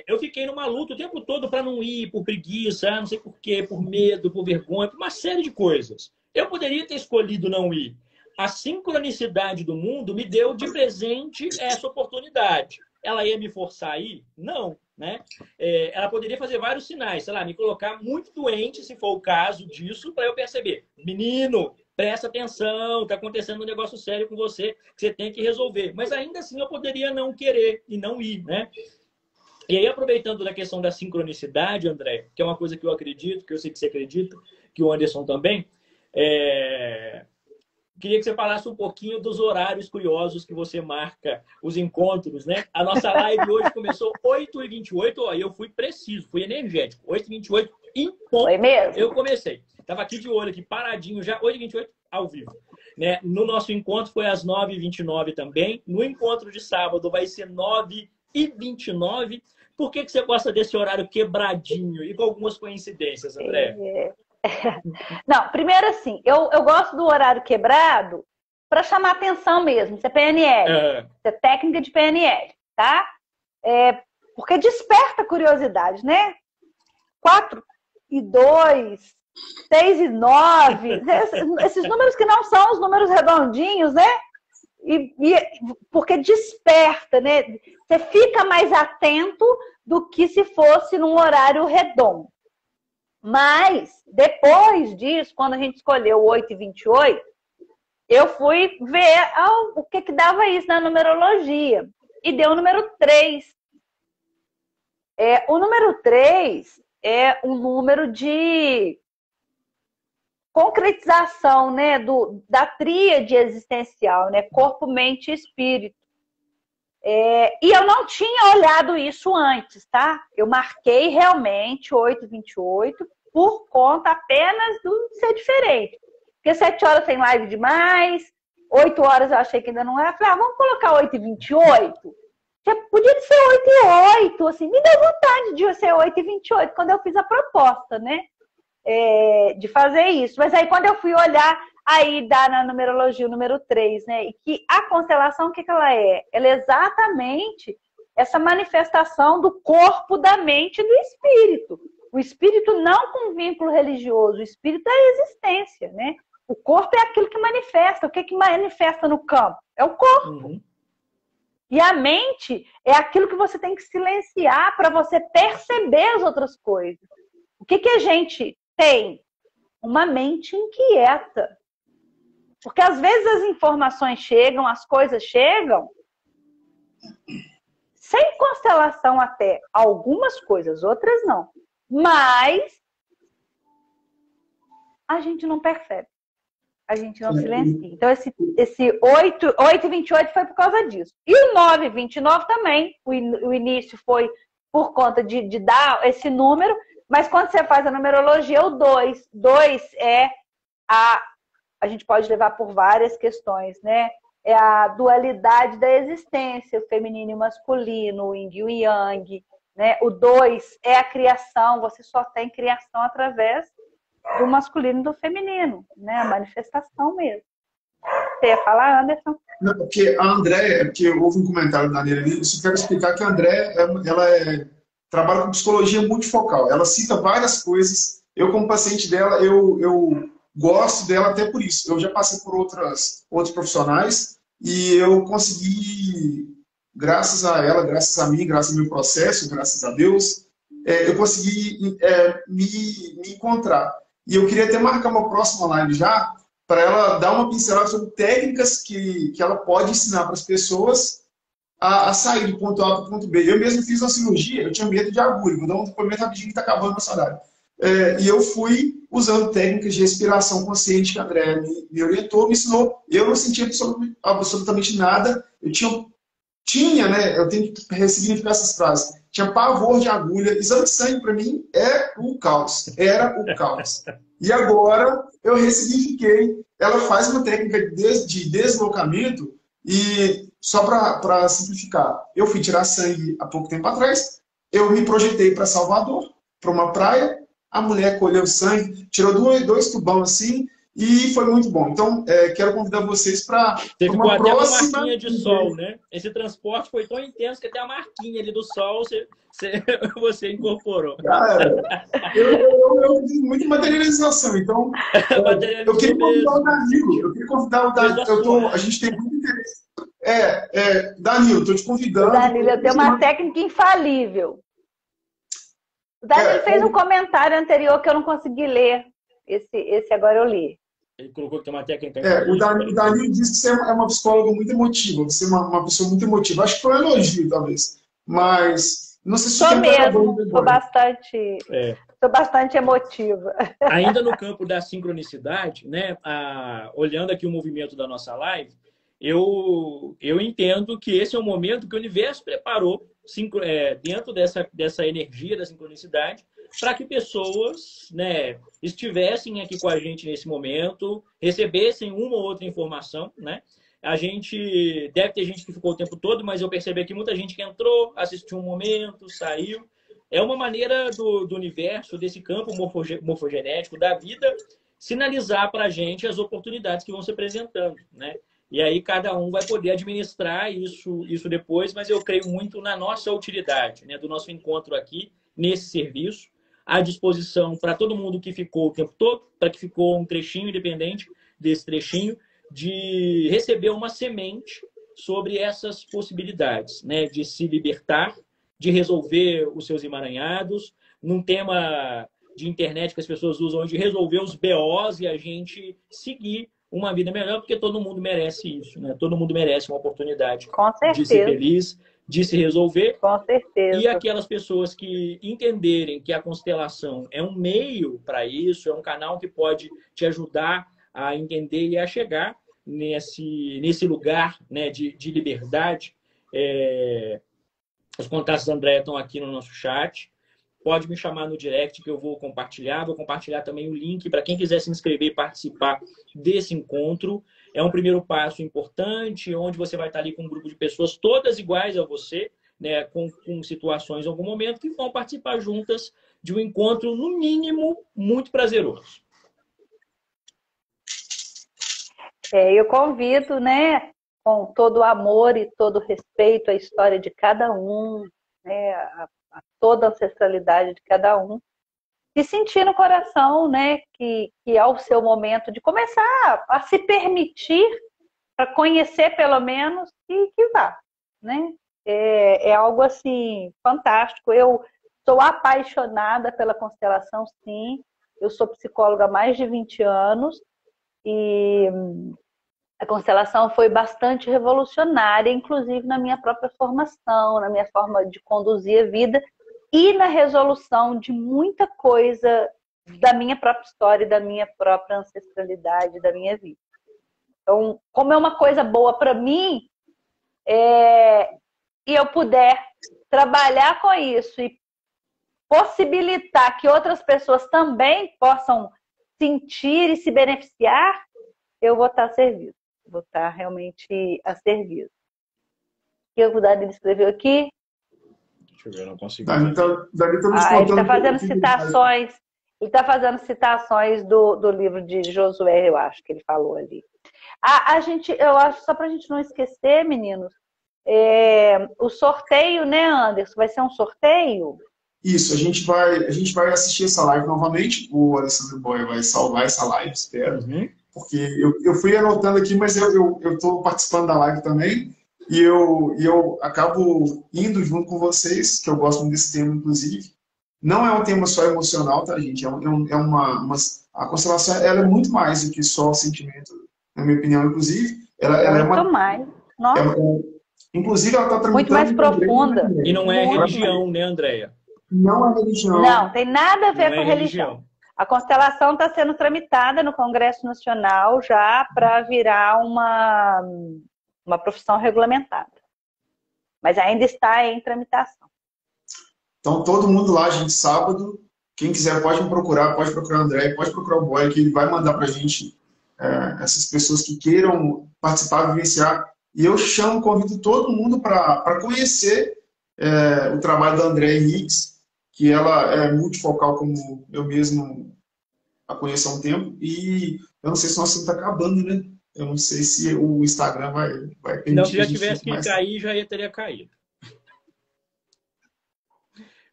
Eu fiquei numa luta o tempo todo para não ir, por preguiça, não sei por quê, por medo, por vergonha, por uma série de coisas. Eu poderia ter escolhido não ir. A sincronicidade do mundo me deu de presente essa oportunidade. Ela ia me forçar a ir? Não. Né? Ela poderia fazer vários sinais, sei lá, me colocar muito doente, se for o caso disso, para eu perceber. Menino, presta atenção, está acontecendo um negócio sério com você, que você tem que resolver. Mas ainda assim eu poderia não querer e não ir, né? E aí, aproveitando da questão da sincronicidade, André, que é uma coisa que eu acredito, que eu sei que você acredita, que o Anderson também, queria que você falasse um pouquinho dos horários curiosos que você marca os encontros, né? A nossa live hoje começou 8h28, ó, e eu fui preciso, fui energético. 8h28, em ponto, foi mesmo? Eu comecei. Estava aqui de olho, aqui paradinho já, 8h28, ao vivo. Né? No nosso encontro foi às 9h29 também. No encontro de sábado vai ser 9h29. Por que você gosta desse horário quebradinho e com algumas coincidências, André? Não, primeiro assim, eu gosto do horário quebrado para chamar atenção mesmo. Isso é PNL, isso é técnica de PNL, tá? Porque desperta curiosidade, né? e 2, 6 e 9, esses números que não são os números redondinhos, né? Porque desperta, né? Você fica mais atento do que se fosse num horário redondo. Mas, depois disso, quando a gente escolheu o 8 e 28, eu fui ver o que dava isso na numerologia. E deu o número 3. O número 3 é um número de concretização, né, da tríade existencial, né, corpo, mente e espírito. E eu não tinha olhado isso antes, tá? Eu marquei realmente 8/28 por conta apenas do ser diferente. Porque 7 horas tem live demais, 8 horas eu achei que ainda não era. Falei, vamos colocar 8/28? Podia ser 8/8, assim, me deu vontade de ser 8/28 quando eu fiz a proposta, né? De fazer isso. Mas aí quando eu fui olhar, aí dá na numerologia o número 3, né? E que a constelação, o que ela é? Ela é exatamente essa manifestação do corpo, da mente e do espírito. O espírito não com vínculo religioso, o espírito é a existência, né? O corpo é aquilo que manifesta. O que manifesta no campo? É o corpo. Uhum. E a mente é aquilo que você tem que silenciar para você perceber as outras coisas. O que a gente tem? Uma mente inquieta. Porque às vezes as informações chegam, as coisas chegam, sem constelação até. Algumas coisas, outras não. Mas a gente não percebe. A gente não silencia. Então, esse 8/28 foi por causa disso. E o 9/29 também. O início foi por conta de dar esse número, mas quando você faz a numerologia, o 2. 2 é a gente pode levar por várias questões, né? É a dualidade da existência, o feminino e o masculino, o yin e o yang, né? O 2 é a criação, você só tem criação através do masculino e do feminino, né? A manifestação mesmo. Você ia falar, Anderson? Não, porque a Andréia, porque houve um comentário da Neira ali, eu só quero explicar que a Andréia, ela trabalha com psicologia multifocal. Ela cita várias coisas. Eu, como paciente dela, eu gosto dela até por isso. Eu já passei por outros profissionais e eu consegui, graças a ela, graças a mim, graças ao meu processo, graças a Deus, eu consegui me encontrar. E eu queria até marcar uma próxima live já, para ela dar uma pincelada sobre técnicas que ela pode ensinar para as pessoas a sair do ponto A para o ponto B. Eu mesmo fiz uma cirurgia, eu tinha medo de agulha. Vou dar um depoimento rapidinho que está acabando o meu salário. E eu fui usando técnicas de respiração consciente que a André me orientou, me ensinou. Eu não sentia absolutamente nada. Eu tinha, né? Eu tenho que ressignificar essas frases. Tinha pavor de agulha. Exame de sangue, para mim, é o caos. Era o caos. E agora eu ressignifiquei. Ela faz uma técnica de deslocamento e, só para simplificar, eu fui tirar sangue há pouco tempo atrás, eu me projetei para Salvador, para uma praia, a mulher colheu sangue, tirou dois tubão assim, e foi muito bom. Então, quero convidar vocês para uma próxima... Uma marquinha de sol, né? Esse transporte foi tão intenso que até a marquinha ali do sol você incorporou. Cara, eu fiz muita materialização, então eu queria convidar o Danilo. Eu queria convidar o Danilo. A gente tem muito interesse. Danilo, estou te convidando. Danilo, eu tenho uma técnica infalível. O Danilo fez um comentário anterior que eu não consegui ler. Esse agora eu li. Ele colocou que tem uma técnica. O Danilo disse que você é uma psicóloga muito emotiva. Você é uma pessoa muito emotiva. Acho que foi um elogio, talvez. Mas não sei se sou mesmo. Sou bastante emotiva. Ainda no campo da sincronicidade, né? Olhando aqui o movimento da nossa live, eu entendo que esse é um momento que o universo preparou dentro dessa energia da sincronicidade para que pessoas, né, estivessem aqui com a gente nesse momento, recebessem uma ou outra informação, né? A gente deve ter gente que ficou o tempo todo, mas eu percebi aqui muita gente que entrou, assistiu um momento, saiu. É uma maneira do universo, desse campo morfogenético da vida, sinalizar para a gente as oportunidades que vão se apresentando, né? E aí cada um vai poder administrar isso depois, mas eu creio muito na nossa utilidade, né, do nosso encontro aqui nesse serviço. à disposição para todo mundo que ficou o tempo todo, para que ficou um trechinho independente desse trechinho, de receber uma semente sobre essas possibilidades, né? De se libertar, de resolver os seus emaranhados, num tema de internet que as pessoas usam, de resolver os BOs e a gente seguir uma vida melhor, porque todo mundo merece isso, né? Todo mundo merece uma oportunidade de ser feliz, de se resolver. Com certeza. E aquelas pessoas que entenderem que a constelação é um meio para isso, é um canal que pode te ajudar a entender e a chegar nesse lugar, né, de liberdade. Os contatos da Andréia estão aqui no nosso chat. Pode me chamar no direct que eu vou compartilhar. Vou compartilhar também o link para quem quiser se inscrever e participar desse encontro. É um primeiro passo importante, onde você vai estar ali com um grupo de pessoas todas iguais a você, né, com situações em algum momento, que vão participar juntas de um encontro, no mínimo, muito prazeroso. Eu convido, né, com todo o amor e todo o respeito à história de cada um, né, a toda a ancestralidade de cada um, e sentir no coração, né, que é o seu momento de começar a se permitir, para conhecer pelo menos, e que vá, né? É algo assim fantástico. Eu sou apaixonada pela constelação, sim. Eu sou psicóloga há mais de 20 anos e a constelação foi bastante revolucionária, inclusive na minha própria formação, na minha forma de conduzir a vida e na resolução de muita coisa da minha própria história, da minha própria ancestralidade, da minha vida. Então, como é uma coisa boa para mim, e eu puder trabalhar com isso e possibilitar que outras pessoas também possam sentir e se beneficiar, eu vou estar a serviço. Vou estar realmente a serviço. O que o Dani escreveu aqui? Deixa eu ver, eu não consigo. Dani tá ele está fazendo citações. Ele está fazendo citações do livro de Josué, eu acho que ele falou ali. Eu acho, só para a gente não esquecer, meninos, o sorteio, né, Anderson? Vai ser um sorteio? Isso, a gente vai assistir essa live novamente. O Alessandro Boia vai salvar essa live, espero. Porque eu fui anotando aqui, mas eu estou participando da live também. E eu acabo indo junto com vocês, que eu gosto muito desse tema, inclusive. Não é um tema só emocional, tá, gente? A constelação ela é muito mais do que só sentimento, na minha opinião, inclusive. Ela é muito mais. Nossa. Inclusive, ela está tramitando... Muito mais profunda. E não é religião, né, Andréia? Não é religião. Não, tem nada a ver com religião. A constelação está sendo tramitada no Congresso Nacional já para virar uma profissão regulamentada. Mas ainda está em tramitação. Então, todo mundo lá, gente, sábado. Quem quiser pode me procurar, pode procurar o André, pode procurar o Boy, que ele vai mandar para a gente essas pessoas que queiram participar, vivenciar. E eu convido todo mundo para conhecer o trabalho da Andréia Henriques, que ela é multifocal, como eu mesmo a conheço há um tempo. E eu não sei se o nosso tempo está acabando, né? Eu não sei se o Instagram vai permitir. Não, se já tivesse que cair, já teria caído.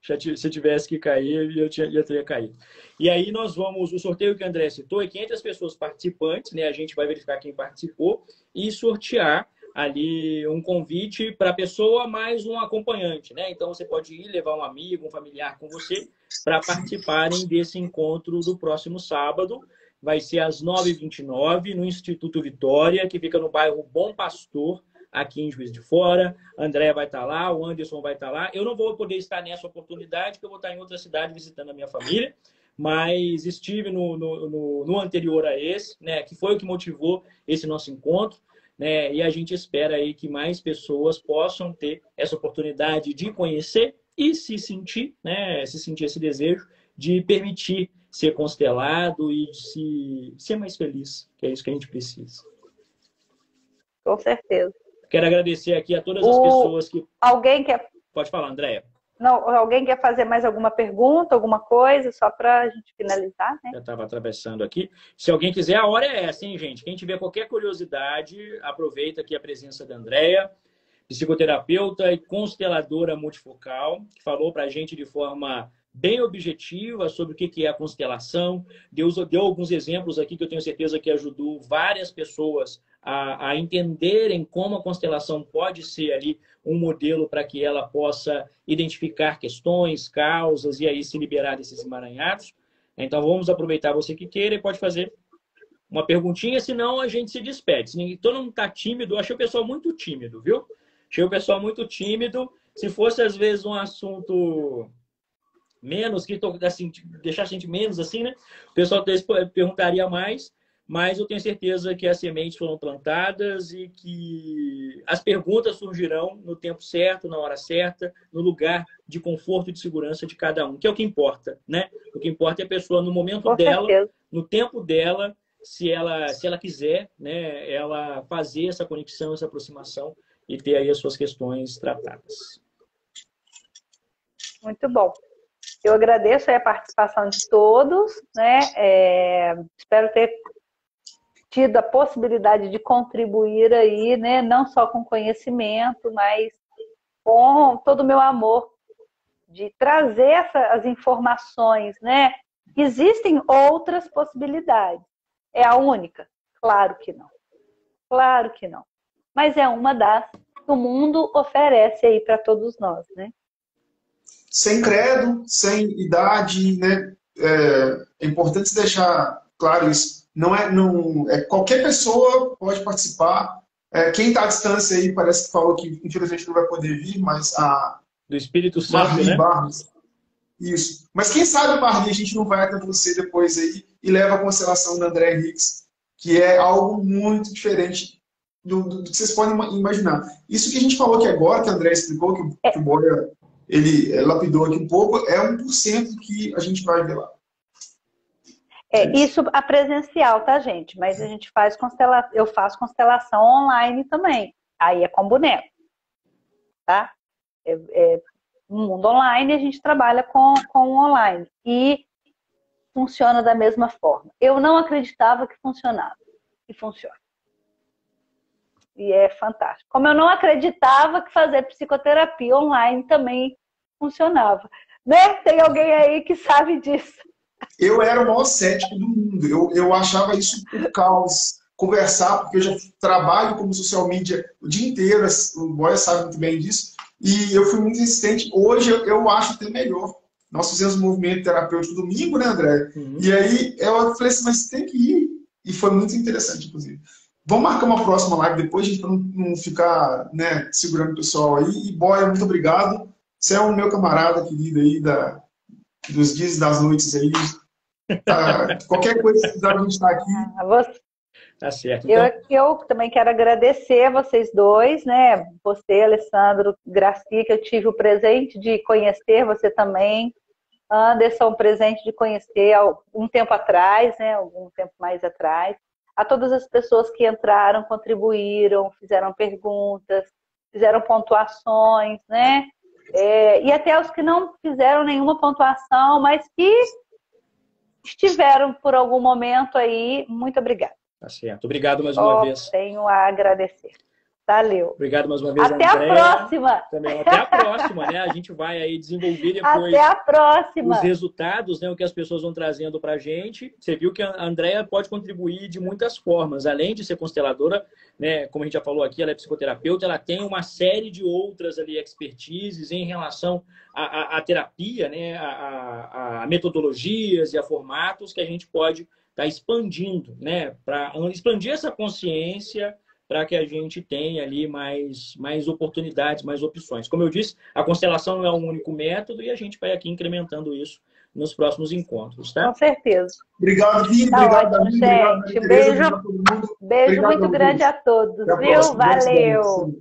Se tivesse que cair, já teria caído. E aí nós vamos, o sorteio que o André citou é que entre as pessoas participantes, né, a gente vai verificar quem participou e sortear ali um convite para a pessoa mais um acompanhante, né? Então você pode ir levar um amigo, um familiar com você para participarem desse encontro do próximo sábado. Vai ser às 9h29 no Instituto Vitória, que fica no bairro Bom Pastor, aqui em Juiz de Fora. A Andréia vai estar lá, o Anderson vai estar lá. Eu não vou poder estar nessa oportunidade, porque eu vou estar em outra cidade visitando a minha família, mas estive no anterior a esse, né, que foi o que motivou esse nosso encontro, né, e a gente espera aí que mais pessoas possam ter essa oportunidade de conhecer e se sentir, né, esse desejo de permitir ser constelado e de ser mais feliz, que é isso que a gente precisa. Com certeza. Quero agradecer aqui a todas as pessoas que... Alguém quer... Pode falar, Andréia. Não, alguém quer fazer mais alguma pergunta, alguma coisa, só para a gente finalizar, né? Já estava atravessando aqui. Se alguém quiser, a hora é essa, hein, gente? Quem tiver qualquer curiosidade, aproveita aqui a presença da Andréia, psicoterapeuta e consteladora multifocal, que falou para a gente de forma bem objetiva sobre o que é a constelação. Deu alguns exemplos aqui que eu tenho certeza que ajudou várias pessoas a entenderem como a constelação pode ser ali um modelo para que ela possa identificar questões, causas e aí se liberar desses emaranhados. Então vamos aproveitar, você que queira e pode fazer uma perguntinha, senão a gente se despede. Se todo mundo está tímido, eu achei o pessoal muito tímido, viu? Achei o pessoal muito tímido. Se fosse, às vezes, um assunto menos, que assim, deixar a gente menos assim, né? O pessoal perguntaria mais, mas eu tenho certeza que as sementes foram plantadas e que as perguntas surgirão no tempo certo, na hora certa, no lugar de conforto e de segurança de cada um, que é o que importa, né? O que importa é a pessoa, no momento dela, no tempo dela, se ela quiser, né, ela fazer essa conexão, essa aproximação e ter aí as suas questões tratadas. Muito bom. Eu agradeço aí a participação de todos, né? Espero ter tido a possibilidade de contribuir aí, né? Não só com conhecimento, mas com todo o meu amor de trazer as informações, né? Existem outras possibilidades. É a única? Claro que não. Claro que não. Mas é uma das que o mundo oferece aí para todos nós, né? Sem credo, sem idade, né? É importante deixar claro isso. Qualquer pessoa pode participar. Quem está à distância aí parece que falou que infelizmente não vai poder vir, mas do Espírito Santo, Marli, né? Barros. Isso. Mas quem sabe, Marli, a gente não vai até você depois aí e leva a constelação da André Henriques, que é algo muito diferente do que vocês podem imaginar. Isso que a gente falou aqui agora, que a André explicou, que o Boia ele lapidou aqui um pouco, é 1% que a gente vai ver lá. Isso a presencial, tá, gente? Mas a gente faz eu faço constelação online também. Aí é com boneco, tá? No mundo online a gente trabalha com online. E funciona da mesma forma. Eu não acreditava que funcionava. E funciona. E é fantástico. Como eu não acreditava que fazer psicoterapia online também funcionava. Né? Tem alguém aí que sabe disso. Eu era o maior cético do mundo. Eu achava isso um caos. Conversar, porque eu já trabalho como social media o dia inteiro. O Boia sabe muito bem disso. E eu fui muito insistente. Hoje eu acho até melhor. Nós fizemos um movimento terapêutico domingo, né, André? Uhum. E aí eu falei assim, mas tem que ir. E foi muito interessante, inclusive. Vamos marcar uma próxima live depois, gente, para não ficar, né, segurando o pessoal aí. E, Boia, muito obrigado. Você é o meu camarada querido aí dos dias e das noites aí. Qualquer coisa que precisar, a gente está aqui. Tá certo. Então... Eu também quero agradecer a vocês dois, né? Você, Alessandro, Gracia, que eu tive o presente de conhecer, você também. Anderson, um presente de conhecer um tempo atrás, né? Algum tempo mais atrás. A todas as pessoas que entraram, contribuíram, fizeram perguntas, fizeram pontuações, né? E até os que não fizeram nenhuma pontuação, mas que estiveram por algum momento aí, muito obrigada. Tá certo. Obrigado mais uma vez. Tenho a agradecer. Valeu. Obrigado mais uma vez, Até Andréia. A próxima. Também. Até a próxima, né? A gente vai aí desenvolver depois Até a próxima. os resultados, né? O que as pessoas vão trazendo pra gente. Você viu que a Andréia pode contribuir de muitas formas. Além de ser consteladora, né? Como a gente já falou aqui, ela é psicoterapeuta, ela tem uma série de outras ali expertises em relação à terapia, né? A metodologias e a formatos que a gente pode estar expandindo, né? Para expandir essa consciência, para que a gente tenha ali mais oportunidades, mais opções. Como eu disse, a constelação não é um único método e a gente vai aqui incrementando isso nos próximos encontros, tá? Com certeza. Obrigado, Guilherme. Obrigado, gente. Beijo muito grande a todos, viu? Valeu.